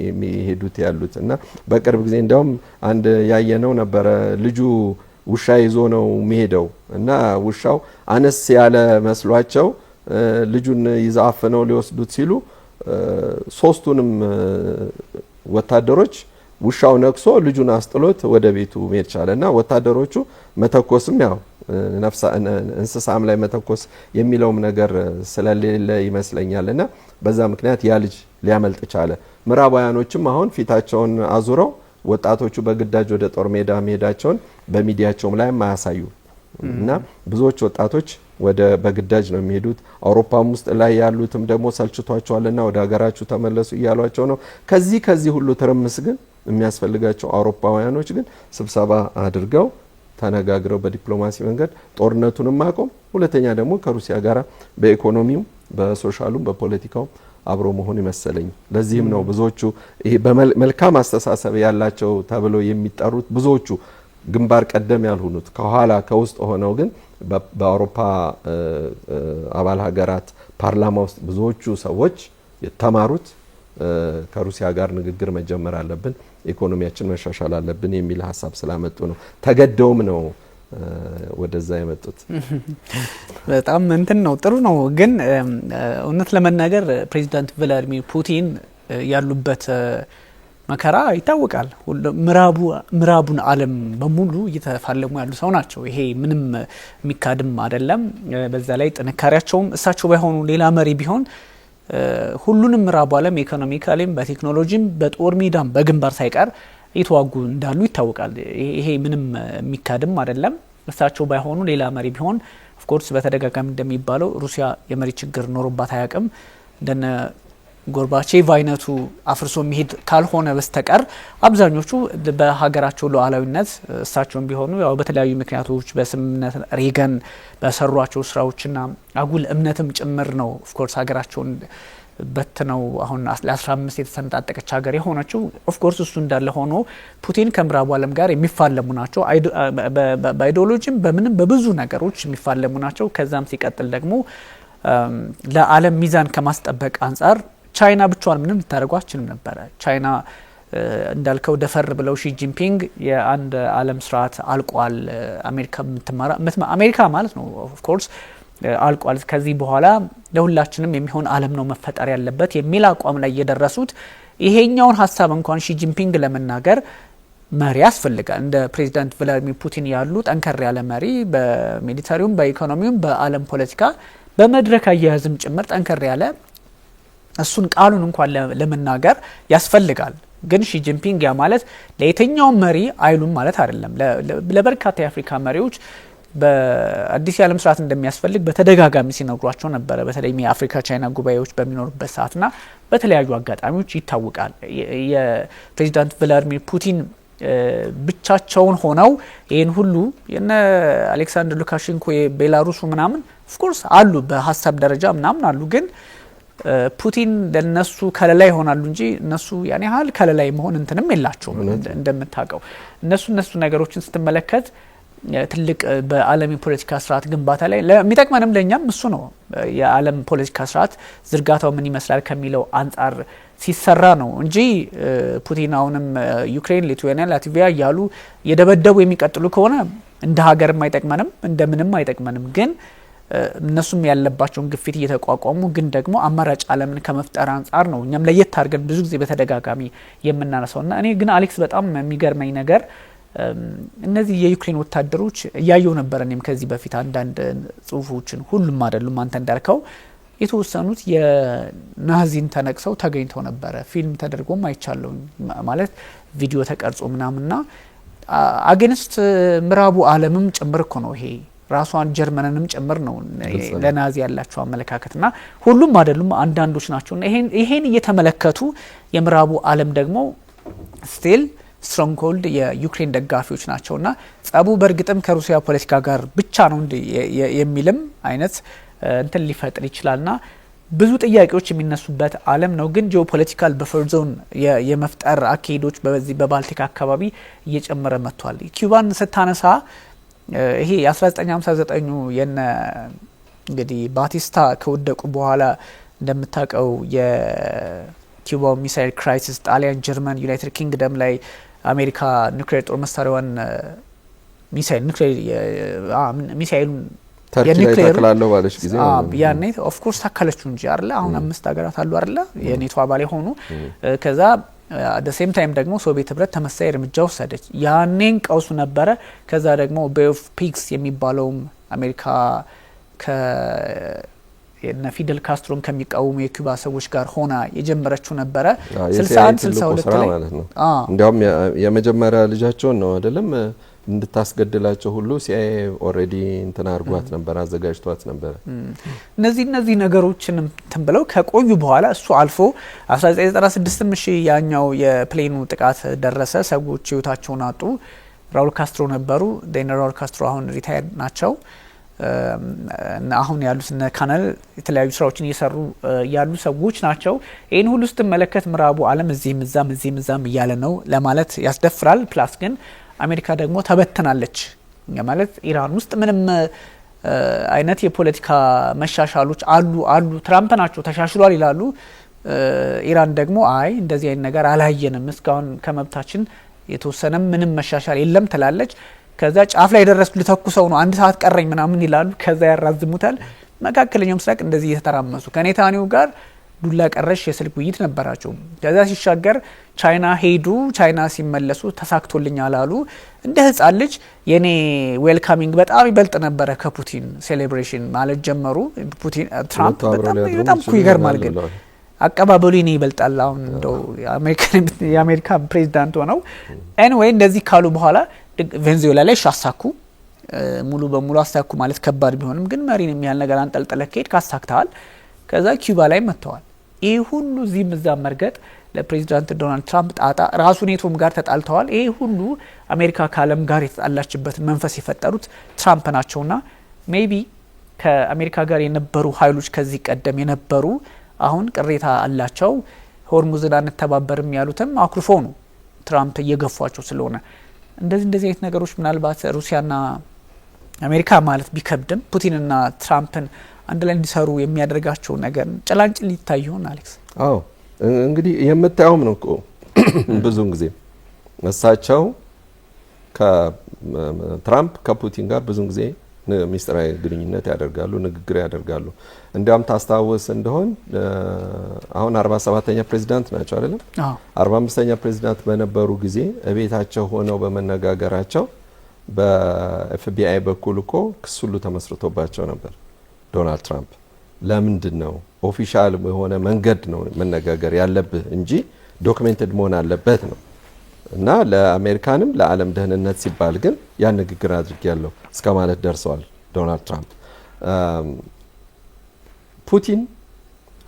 የሚሄዱት ያሉት እና በቅርብ ጊዜ እንዲያውም አንድ ያየነው ነበረ። ልጁ ውሻ ይዞ ነው የሚሄደው እና ውሻው አነስ ያለ መስሏቸው ልጁን ይዘው አፍነው ሊወስዱት ሲሉ ሶስቱንም ወታደሮች ውሻው ነክሶ ልጁን አስጥሎት ወደ ቤቱ መሄድ ቻለና ወታደሮቹ መተኮስም ያው እንስሳም ላይ መተኮስ የሚለውም ነገር ስለሌለ ይመስለኛልና በዛ ምክንያት ያ ልጅ ሊያመልጥ ቻለ። ምዕራባውያኖችም አሁን ፊታቸውን አዙረው ወጣቶቹ በግዳጅ ወደ ጦር ሜዳ መሄዳቸውን በሚዲያቸውም ላይ ማያሳዩ እና ብዙዎች ወጣቶች ወደ በግዳጅ ነው የሚሄዱት። አውሮፓም ውስጥ ላይ ያሉትም ደግሞ ሰልችቷቸዋልና ወደ ሀገራችሁ ተመለሱ እያሏቸው ነው። ከዚህ ሁሉ ትርምስ ግን የሚያስፈልጋቸው አውሮፓውያኖች ግን ስብሰባ አድርገው ተነጋግረው በዲፕሎማሲ መንገድ ጦርነቱንም ማቆም፣ ሁለተኛ ደግሞ ከሩሲያ ጋር በኢኮኖሚው በሶሻሉም በፖለቲካው አብሮ መሆን ይመስለኝ። ለዚህም ነው ብዙዎቹ ይሄ በመልካም አስተሳሰብ ያላቸው ተብለው የሚጠሩት ብዙዎቹ ግንባር ቀደም ያልሆኑት ከኋላ ከውስጥ ሆነው ግን በአውሮፓ አባል ሀገራት ፓርላማ ውስጥ ብዙዎቹ ሰዎች የተማሩት ከሩሲያ ጋር ንግግር መጀመር አለብን፣ ኢኮኖሚያችን መሻሻል አለብን የሚል ሀሳብ ስላመጡ ነው። ተገደውም ነው ወደዛ የመጡት። በጣም ነው ጥሩ ነው። ግን እውነት ለመናገር ፕሬዚዳንት ቭላዲሚር ፑቲን ያሉበት መከራ ይታወቃል። ምዕራቡን ዓለም በሙሉ እየተፋለሙ ያሉ ሰው ናቸው። ይሄ ምንም የሚካድም አይደለም። በዛ ላይ ጥንካሬያቸውም እሳቸው ባይሆኑ ሌላ መሪ ቢሆን ሁሉንም ምዕራቡ ዓለም ኢኮኖሚካሊም በቴክኖሎጂም በጦር ሜዳም በግንባር ሳይቀር እየተዋጉ እንዳሉ ይታወቃል። ይሄ ምንም የሚካድም አይደለም። እሳቸው ባይሆኑ ሌላ መሪ ቢሆን ኦፍ ኮርስ በተደጋጋሚ እንደሚባለው ሩሲያ የመሪ ችግር ኖሮባት አያውቅም። እንደነ ጎርባቼቭ አይነቱ አፍርሶ የሚሄድ ካልሆነ በስተቀር አብዛኞቹ በሀገራቸው ሉዓላዊነት እሳቸውም ቢሆኑ ያው በተለያዩ ምክንያቶች በስምምነት ሬገን በሰሯቸው ስራዎችና አጉል እምነትም ጭምር ነው ኦፍ ኮርስ ሀገራቸውን በትነው አሁን ለ15 የተሰነጣጠቀች ሀገር የሆነችው። ኦፍ ኮርስ እሱ እንዳለ ሆኖ ፑቲን ከምዕራቡ ዓለም ጋር የሚፋለሙ ናቸው። በአይዲዮሎጂም በምንም በብዙ ነገሮች የሚፋለሙ ናቸው። ከዛም ሲቀጥል ደግሞ ለዓለም ሚዛን ከማስጠበቅ አንጻር ቻይና ብቻዋን ምንም ልታደርገው አትችልም ነበረ። ቻይና እንዳልከው ደፈር ብለው ሺ ጂንፒንግ የአንድ ዓለም ስርዓት አልቋል፣ አሜሪካ ማለት ነው ኦፍ ኮርስ አልቋል፣ ከዚህ በኋላ ለሁላችንም የሚሆን ዓለም ነው መፈጠር ያለበት የሚል አቋም ላይ የደረሱት። ይሄኛውን ሀሳብ እንኳን ሺ ጂንፒንግ ለመናገር መሪ ያስፈልጋል። እንደ ፕሬዚዳንት ቭላዲሚር ፑቲን ያሉ ጠንከር ያለ መሪ በሚሊታሪውም በኢኮኖሚውም በዓለም ፖለቲካ በመድረክ አያያዝም ጭምር ጠንከር ያለ እሱን ቃሉን እንኳን ለመናገር ያስፈልጋል። ግን ሺ ጂንፒንግ ያ ማለት ለየትኛውም መሪ አይሉም ማለት አይደለም። ለበርካታ የአፍሪካ መሪዎች በአዲስ የዓለም ስርዓት እንደሚያስፈልግ በተደጋጋሚ ሲነግሯቸው ነበረ። በተለይም የአፍሪካ ቻይና ጉባኤዎች በሚኖሩበት ሰዓትና በተለያዩ አጋጣሚዎች ይታወቃል። የፕሬዚዳንት ቭላዲሚር ፑቲን ብቻቸውን ሆነው ይህን ሁሉ የነ አሌክሳንደር ሉካሼንኮ የቤላሩሱ ምናምን ኦፍኮርስ አሉ፣ በሀሳብ ደረጃ ምናምን አሉ። ግን ፑቲን ለነሱ ከለላ ይሆናሉ እንጂ እነሱ ያን ያህል ከለላ መሆን እንትንም የላቸውም። እንደምታውቀው እነሱ ነገሮችን ስትመለከት ትልቅ በዓለም የፖለቲካ ስርዓት ግንባታ ላይ ለሚጠቅመንም ለኛም እሱ ነው። የዓለም ፖለቲካ ስርዓት ዝርጋታው ምን ይመስላል ከሚለው አንጻር ሲሰራ ነው እንጂ ፑቲን አሁንም ዩክሬን፣ ሊቱዌኒያ፣ ላትቪያ እያሉ የደበደቡ የሚቀጥሉ ከሆነ እንደ ሀገርም አይጠቅመንም፣ እንደምንም አይጠቅመንም። ግን እነሱም ያለባቸውን ግፊት እየተቋቋሙ ግን ደግሞ አማራጭ ዓለምን ከመፍጠር አንጻር ነው እኛም ለየት አድርገን ብዙ ጊዜ በተደጋጋሚ የምናነሳውና እኔ ግን አሌክስ በጣም የሚገርመኝ ነገር እነዚህ የዩክሬን ወታደሮች እያየው ነበር። እኔም ከዚህ በፊት አንዳንድ ጽሁፎችን ሁሉም አይደሉም አንተ እንዳልከው የተወሰኑት የናዚን ተነቅሰው ተገኝተው ነበረ። ፊልም ተደርጎም አይቻለው ማለት ቪዲዮ ተቀርጾ ምናምንና አገንስት ምዕራቡ ዓለምም ጭምር እኮ ነው ይሄ ራሷን ጀርመንንም ጭምር ነው ለናዚ ያላቸው አመለካከትና ሁሉም አይደሉም አንዳንዶች ናቸው። ይሄን እየተመለከቱ የምዕራቡ ዓለም ደግሞ ስቲል ስትሮንግ ሆልድ የዩክሬን ደጋፊዎች ናቸውና ጸቡ በእርግጥም ከሩሲያ ፖለቲካ ጋር ብቻ ነው የሚልም አይነት እንትን ሊፈጥር ይችላልና ብዙ ጥያቄዎች የሚነሱበት ዓለም ነው። ግን ጂኦፖለቲካል በፈር ዞን የመፍጠር አካሄዶች በዚህ በባልቲክ አካባቢ እየጨመረ መጥቷል። ኪዩባን ስታነሳ ይሄ የ1959 የነ እንግዲህ ባቲስታ ከወደቁ በኋላ እንደምታውቀው የኪዩባው ሚሳይል ክራይሲስ ጣሊያን፣ ጀርመን፣ ዩናይትድ ኪንግደም ላይ አሜሪካ ኒውክሌር ጦር መሳሪያዋን ሚሳይሉን የኒውክሌር ተከላለው ባለሽ ጊዜ ያኔ ኦፍ ኮርስ ታከለችው እንጂ አይደለ። አሁን 5 ሀገራት አሉ አይደለ የኔቶ አባል የሆኑ ከዛ at the same time ደግሞ ሶቪየት ህብረት ተመሳሳይ እርምጃ ወሰደች። ያኔን ቀውሱ ነበረ። ከዛ ደግሞ ቤይ ኦፍ ፒግስ የሚባለውም አሜሪካ ከነ ፊደል ካስትሮን ከሚቃወሙ የኩባ ሰዎች ጋር ሆና የጀመረችው ነበረ 61 62 ላይ ማለት ነው። እንዲያውም የመጀመሪያ ልጃቸውን ነው አይደለም እንድታስገድላቸው ሁሉ ሲአይኤ ኦሬዲ እንትና አርጓት ነበር፣ አዘጋጅቷት ነበር። እነዚህ ነገሮችን ተንብለው ከቆዩ በኋላ እሱ አልፎ 1996 እሺ ያኛው የፕሌኑ ጥቃት ደረሰ፣ ሰዎች ህይወታቸውን አጡ። ራውል ካስትሮ ነበሩ። ራውል ካስትሮ አሁን ሪታየር ናቸው። አሁን ያሉት እነ ካናል የተለያዩ ስራዎችን እየሰሩ ያሉ ሰዎች ናቸው። ይህን ሁሉ ስትመለከት ምዕራቡ ዓለም እዚህም እዛም እያለ ነው ለማለት ያስደፍራል። ፕላስ ግን አሜሪካ ደግሞ ተበተናለች ማለት ኢራን ውስጥ ምንም አይነት የፖለቲካ መሻሻሎች አሉ ትራምፕ ናቸው ተሻሽሏል ይላሉ። ኢራን ደግሞ አይ እንደዚህ አይነት ነገር አላየንም እስካሁን ከመብታችን የተወሰነ ምንም መሻሻል የለም ትላለች። ከዛ ጫፍ ላይ ደረስኩ ልተኩሰው ነው 1 ሰዓት ቀረኝ ምናምን ይላሉ። ከዛ ያራዝሙታል። መካከለኛው ምስራቅ እንደዚህ እየተራመሱ ከኔታኒው ጋር ዱላ ቀረሽ የስልክ ውይይት ነበራቸው። ከዛ ሲሻገር ቻይና ሄዱ። ቻይና ሲመለሱ ተሳክቶልኛል አሉ። እንደ ህፃን ልጅ የኔ ዌልካሚንግ በጣም ይበልጥ ነበረ ከፑቲን ሴሌብሬሽን ማለት ጀመሩ። ፑቲን ትራምፕ በጣም ይገርማል። ግን አቀባበሉ የኔ ይበልጣል። አሁን እንደው የአሜሪካ ፕሬዚዳንት ሆነው ኤኒዌይ እንደዚህ ካሉ በኋላ ቬንዙዌላ ላይ ሻሳኩ ሙሉ በሙሉ አሳኩ ማለት ከባድ ቢሆንም ግን መሪን የሚያል ነገር አንጠልጥለ ከሄድ ካሳክተዋል። ከዛ ኪዩባ ላይ መጥተዋል። ይሄ ሁሉ እዚህም እዛም መርገጥ ለፕሬዚዳንት ዶናልድ ትራምፕ ጣጣ ራሱ ኔቶም ጋር ተጣልተዋል። ይሄ ሁሉ አሜሪካ ከዓለም ጋር የተጣላችበትን መንፈስ የፈጠሩት ትራምፕ ናቸውና ሜቢ ከአሜሪካ ጋር የነበሩ ኃይሎች ከዚህ ቀደም የነበሩ አሁን ቅሬታ አላቸው። ሆርሙዝን አንተባበርም ያሉትም አኩርፎ ነው ትራምፕ እየገፏቸው ስለሆነ እንደዚህ አይነት ነገሮች ምናልባት ሩሲያና አሜሪካ ማለት ቢከብድም ፑቲንና ትራምፕን አንድ ላይ እንዲሰሩ የሚያደርጋቸው ነገር ጭላንጭል ሊታይ ይሆን አሌክስ? አዎ እንግዲህ የምታየውም ነው እኮ ብዙውን ጊዜ እሳቸው ከትራምፕ ከፑቲን ጋር ብዙውን ጊዜ ሚስጥራዊ ግንኙነት ያደርጋሉ፣ ንግግር ያደርጋሉ። እንዲያውም ታስታውስ እንደሆን አሁን 47ኛ ፕሬዚዳንት ናቸው አይደለም? 45ኛ ፕሬዚዳንት በነበሩ ጊዜ እቤታቸው ሆነው በመነጋገራቸው በኤፍቢአይ በኩል እኮ ክስ ሁሉ ተመስርቶባቸው ነበር። ዶናልድ ትራምፕ ለምንድን ነው ኦፊሻል የሆነ መንገድ ነው መነጋገር ያለብህ እንጂ ዶክሜንትድ መሆን አለበት ነው እና ለአሜሪካንም ለዓለም ደህንነት ሲባል ግን ያን ንግግር አድርጌያለሁ እስከ ማለት ደርሰዋል ዶናልድ ትራምፕ። ፑቲን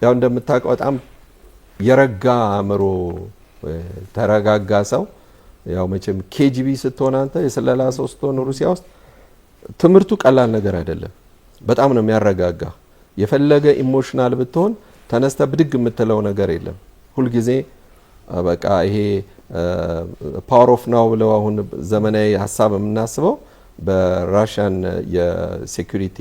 ያው እንደምታውቀው በጣም የረጋ አእምሮ ተረጋጋ ሰው። ያው መቼም ኬጂቢ ስትሆን አንተ የስለላ ሰው ስትሆን ሩሲያ ውስጥ ትምህርቱ ቀላል ነገር አይደለም። በጣም ነው የሚያረጋጋ። የፈለገ ኢሞሽናል ብትሆን ተነስተ ብድግ የምትለው ነገር የለም። ሁል ጊዜ በቃ ይሄ ፓወር ኦፍ ናው ብለው አሁን ዘመናዊ ሀሳብ የምናስበው በራሽያን የሴኩሪቲ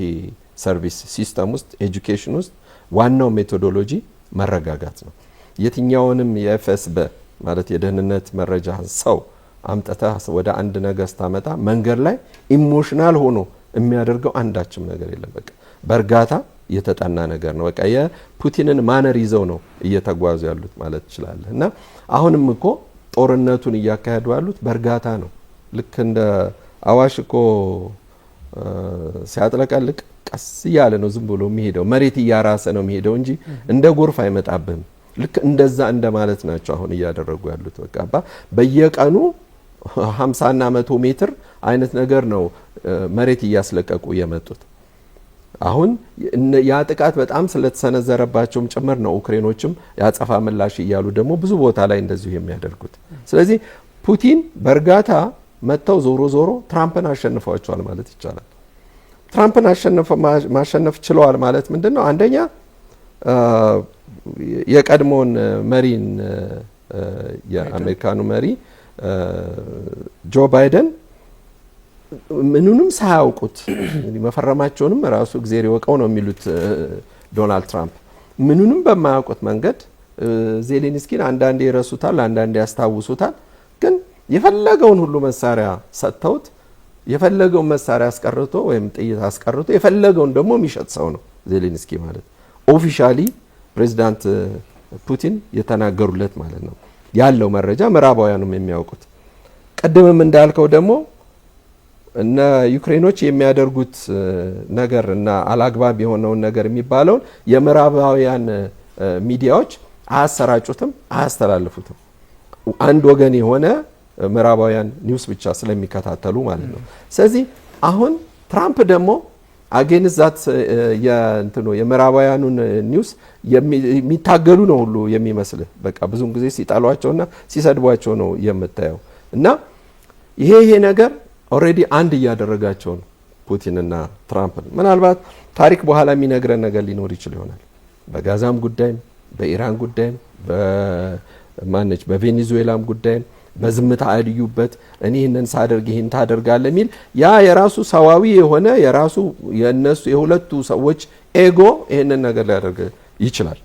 ሰርቪስ ሲስተም ውስጥ ኤጁኬሽን ውስጥ ዋናው ሜቶዶሎጂ መረጋጋት ነው። የትኛውንም የኤፍኤስቢ ማለት የደህንነት መረጃ ሰው አምጥታ ወደ አንድ ነገር ስታመጣ መንገድ ላይ ኢሞሽናል ሆኖ የሚያደርገው አንዳችም ነገር የለም። በቃ በእርጋታ የተጠና ነገር ነው። በቃ የፑቲንን ማነር ይዘው ነው እየተጓዙ ያሉት ማለት ይችላል። እና አሁንም እኮ ጦርነቱን እያካሄዱ ያሉት በእርጋታ ነው። ልክ እንደ አዋሽ እኮ ሲያጥለቀልቅ ቀስ እያለ ነው ዝም ብሎ የሚሄደው፣ መሬት እያራሰ ነው የሚሄደው እንጂ እንደ ጎርፍ አይመጣብህም። ልክ እንደዛ እንደማለት ናቸው አሁን እያደረጉ ያሉት። በቃ በየቀኑ 50 እና 100 ሜትር አይነት ነገር ነው መሬት እያስለቀቁ የመጡት። አሁን ያ ጥቃት በጣም ስለተሰነዘረባቸውም ጭምር ነው ኡክሬኖችም ያጸፋ ምላሽ እያሉ ደግሞ ብዙ ቦታ ላይ እንደዚሁ የሚያደርጉት። ስለዚህ ፑቲን በእርጋታ መጥተው ዞሮ ዞሮ ትራምፕን አሸንፈዋቸዋል ማለት ይቻላል። ትራምፕን ማሸነፍ ችለዋል ማለት ምንድነው? አንደኛ የቀድሞውን መሪን የአሜሪካኑ መሪ ጆ ባይደን ምንንም ሳያውቁት መፈረማቸውንም ራሱ እግዚአብሔር ይወቀው ነው የሚሉት ዶናልድ ትራምፕ ምንንም በማያውቁት መንገድ ዜሌንስኪን አንዳንዴ ይረሱታል፣ አንዳንዴ ያስታውሱታል። ግን የፈለገውን ሁሉ መሳሪያ ሰጥተውት የፈለገውን መሳሪያ አስቀርቶ ወይም ጥይት አስቀርቶ የፈለገውን ደግሞ የሚሸጥ ሰው ነው ዜሌንስኪ ማለት። ኦፊሻሊ ፕሬዚዳንት ፑቲን የተናገሩለት ማለት ነው። ያለው መረጃ ምዕራባውያኑም የሚያውቁት። ቀደምም እንዳልከው ደግሞ እነ ዩክሬኖች የሚያደርጉት ነገር እና አላግባብ የሆነውን ነገር የሚባለውን የምዕራባውያን ሚዲያዎች አያሰራጩትም፣ አያስተላልፉትም። አንድ ወገን የሆነ ምዕራባውያን ኒውስ ብቻ ስለሚከታተሉ ማለት ነው። ስለዚህ አሁን ትራምፕ ደግሞ አጌንዛት የምዕራባውያኑን ኒውስ የሚታገሉ ነው ሁሉ የሚመስልህ። በቃ ብዙም ጊዜ ሲጣሏቸውና ሲሰድቧቸው ነው የምታየው። እና ይሄ ነገር ኦልሬዲ አንድ እያደረጋቸው ነው ፑቲንና ትራምፕን። ምናልባት ታሪክ በኋላ የሚነግረን ነገር ሊኖር ይችል ይሆናል። በጋዛም ጉዳይም በኢራን ጉዳይም በቬኔዙዌላም ጉዳይም በዝምታ አልዩበት እኔ ይህንን ሳደርግ ይህን ታደርጋለህ የሚል ያ የራሱ ሰዋዊ የሆነ የራሱ የነሱ የሁለቱ ሰዎች ኤጎ ይህንን ነገር ሊያደርግ ይችላል።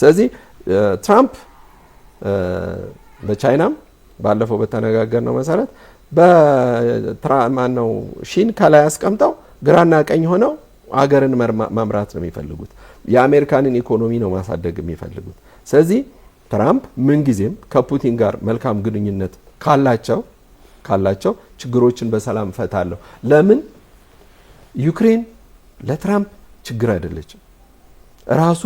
ስለዚህ ትራምፕ በቻይናም ባለፈው በተነጋገርነው መሰረት በማነው ሺን ከላይ አስቀምጠው ግራና ቀኝ ሆነው አገርን መምራት ነው የሚፈልጉት። የአሜሪካንን ኢኮኖሚ ነው ማሳደግ የሚፈልጉት። ስለዚህ ትራምፕ ምንጊዜም ከፑቲን ጋር መልካም ግንኙነት ካላቸው ችግሮችን በሰላም ፈታለሁ። ለምን ዩክሬን ለትራምፕ ችግር አይደለችም። ራሱ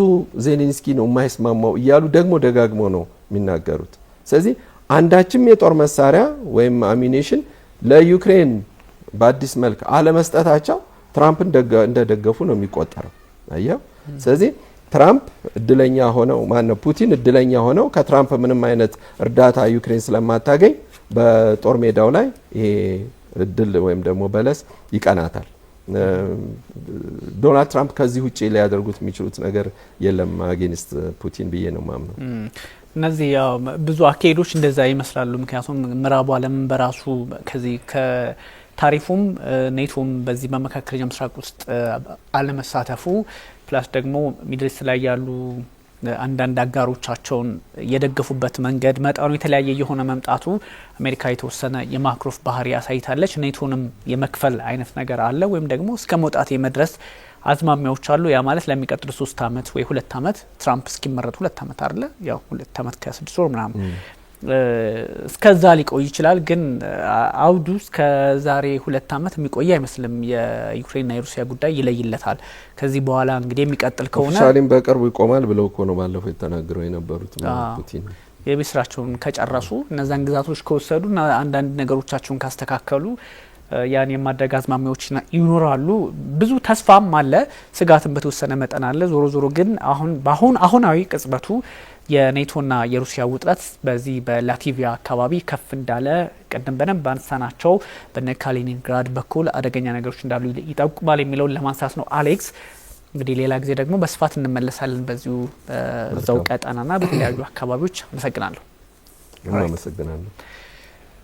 ዜሌንስኪ ነው የማይስማማው እያሉ ደግሞ ደጋግሞ ነው የሚናገሩት። ስለዚህ አንዳችም የጦር መሳሪያ ወይም አሚኔሽን ለዩክሬን በአዲስ መልክ አለመስጠታቸው ትራምፕን እንደደገፉ ነው የሚቆጠረው። አየው። ስለዚህ ትራምፕ እድለኛ ሆነው ፑቲን እድለኛ ሆነው ከትራምፕ ምንም አይነት እርዳታ ዩክሬን ስለማታገኝ በጦር ሜዳው ላይ ይሄ እድል ወይም ደግሞ በለስ ይቀናታል። ዶናልድ ትራምፕ ከዚህ ውጪ ሊያደርጉት የሚችሉት ነገር የለም አጌንስት ፑቲን ብዬ ነው ማምነው። እነዚህ ብዙ አካሄዶች እንደዛ ይመስላሉ። ምክንያቱም ምዕራቡ ዓለም በራሱ ከዚህ ከታሪፉም ኔቶም በዚህ በመካከለኛው ምስራቅ ውስጥ አለመሳተፉ ፕላስ ደግሞ ሚድልስት ላይ ያሉ አንዳንድ አጋሮቻቸውን የደገፉበት መንገድ መጠኑ የተለያየ የሆነ መምጣቱ አሜሪካ የተወሰነ የማክሮፍ ባህሪ ያሳይታለች። ኔቶንም የመክፈል አይነት ነገር አለ ወይም ደግሞ እስከ መውጣት የመድረስ አዝማሚያዎች አሉ። ያ ማለት ለሚቀጥሉ 3 አመት ወይ 2 አመት ትራምፕ እስኪመረጥ 2 አመት አይደለ? ያው 2 አመት ከ6 ወር ምናምን እስከዛ ሊቆይ ይችላል። ግን አውዱ እስከዛሬ 2 አመት የሚቆይ አይመስልም። የዩክሬንና የሩሲያ ጉዳይ ይለይለታል። ከዚህ በኋላ እንግዲህ የሚቀጥል ከሆነ ኦፊሻሊም በቅርቡ ይቆማል ብለው እኮ ነው ባለፈው የተናገረው የነበሩት ፑቲን። የቤት ስራቸውን ከጨረሱ እነዛን ግዛቶች ከወሰዱና አንዳንድ ነገሮቻቸውን ካስተካከሉ ያን የማድረግ አዝማሚያዎች ይኖራሉ። ብዙ ተስፋም አለ፣ ስጋትም በተወሰነ መጠን አለ። ዞሮ ዞሮ ግን አሁናዊ ቅጽበቱ የኔቶና የሩሲያ ውጥረት በዚህ በላቲቪያ አካባቢ ከፍ እንዳለ ቀደም በደንብ አንሳናቸው በነ ካሊኒንግራድ በኩል አደገኛ ነገሮች እንዳሉ ይጠቁማል የሚለውን ለማንሳት ነው። አሌክስ እንግዲህ ሌላ ጊዜ ደግሞ በስፋት እንመለሳለን በዚሁ በዛው ቀጣናና በተለያዩ አካባቢዎች። አመሰግናለሁ። አመሰግናለሁ።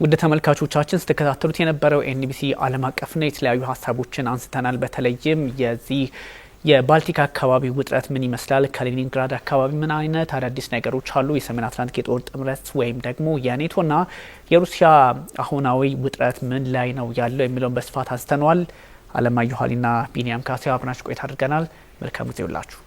ውድ ተመልካቾቻችን ስትከታተሉት የነበረው ኤንቢሲ ዓለም አቀፍና የተለያዩ ሀሳቦችን አንስተናል። በተለይም የዚህ የባልቲክ አካባቢ ውጥረት ምን ይመስላል፣ ካሊኒንግራድ አካባቢ ምን አይነት አዳዲስ ነገሮች አሉ፣ የሰሜን አትላንቲክ የጦር ጥምረት ወይም ደግሞ የኔቶና የሩሲያ አሁናዊ ውጥረት ምን ላይ ነው ያለው የሚለውን በስፋት አንስተናል። አለማየሁ ሀሊና ቢኒያም ካሴ አብራችሁ ቆይታ አድርገናል። መልካም ጊዜ ይሁንላችሁ።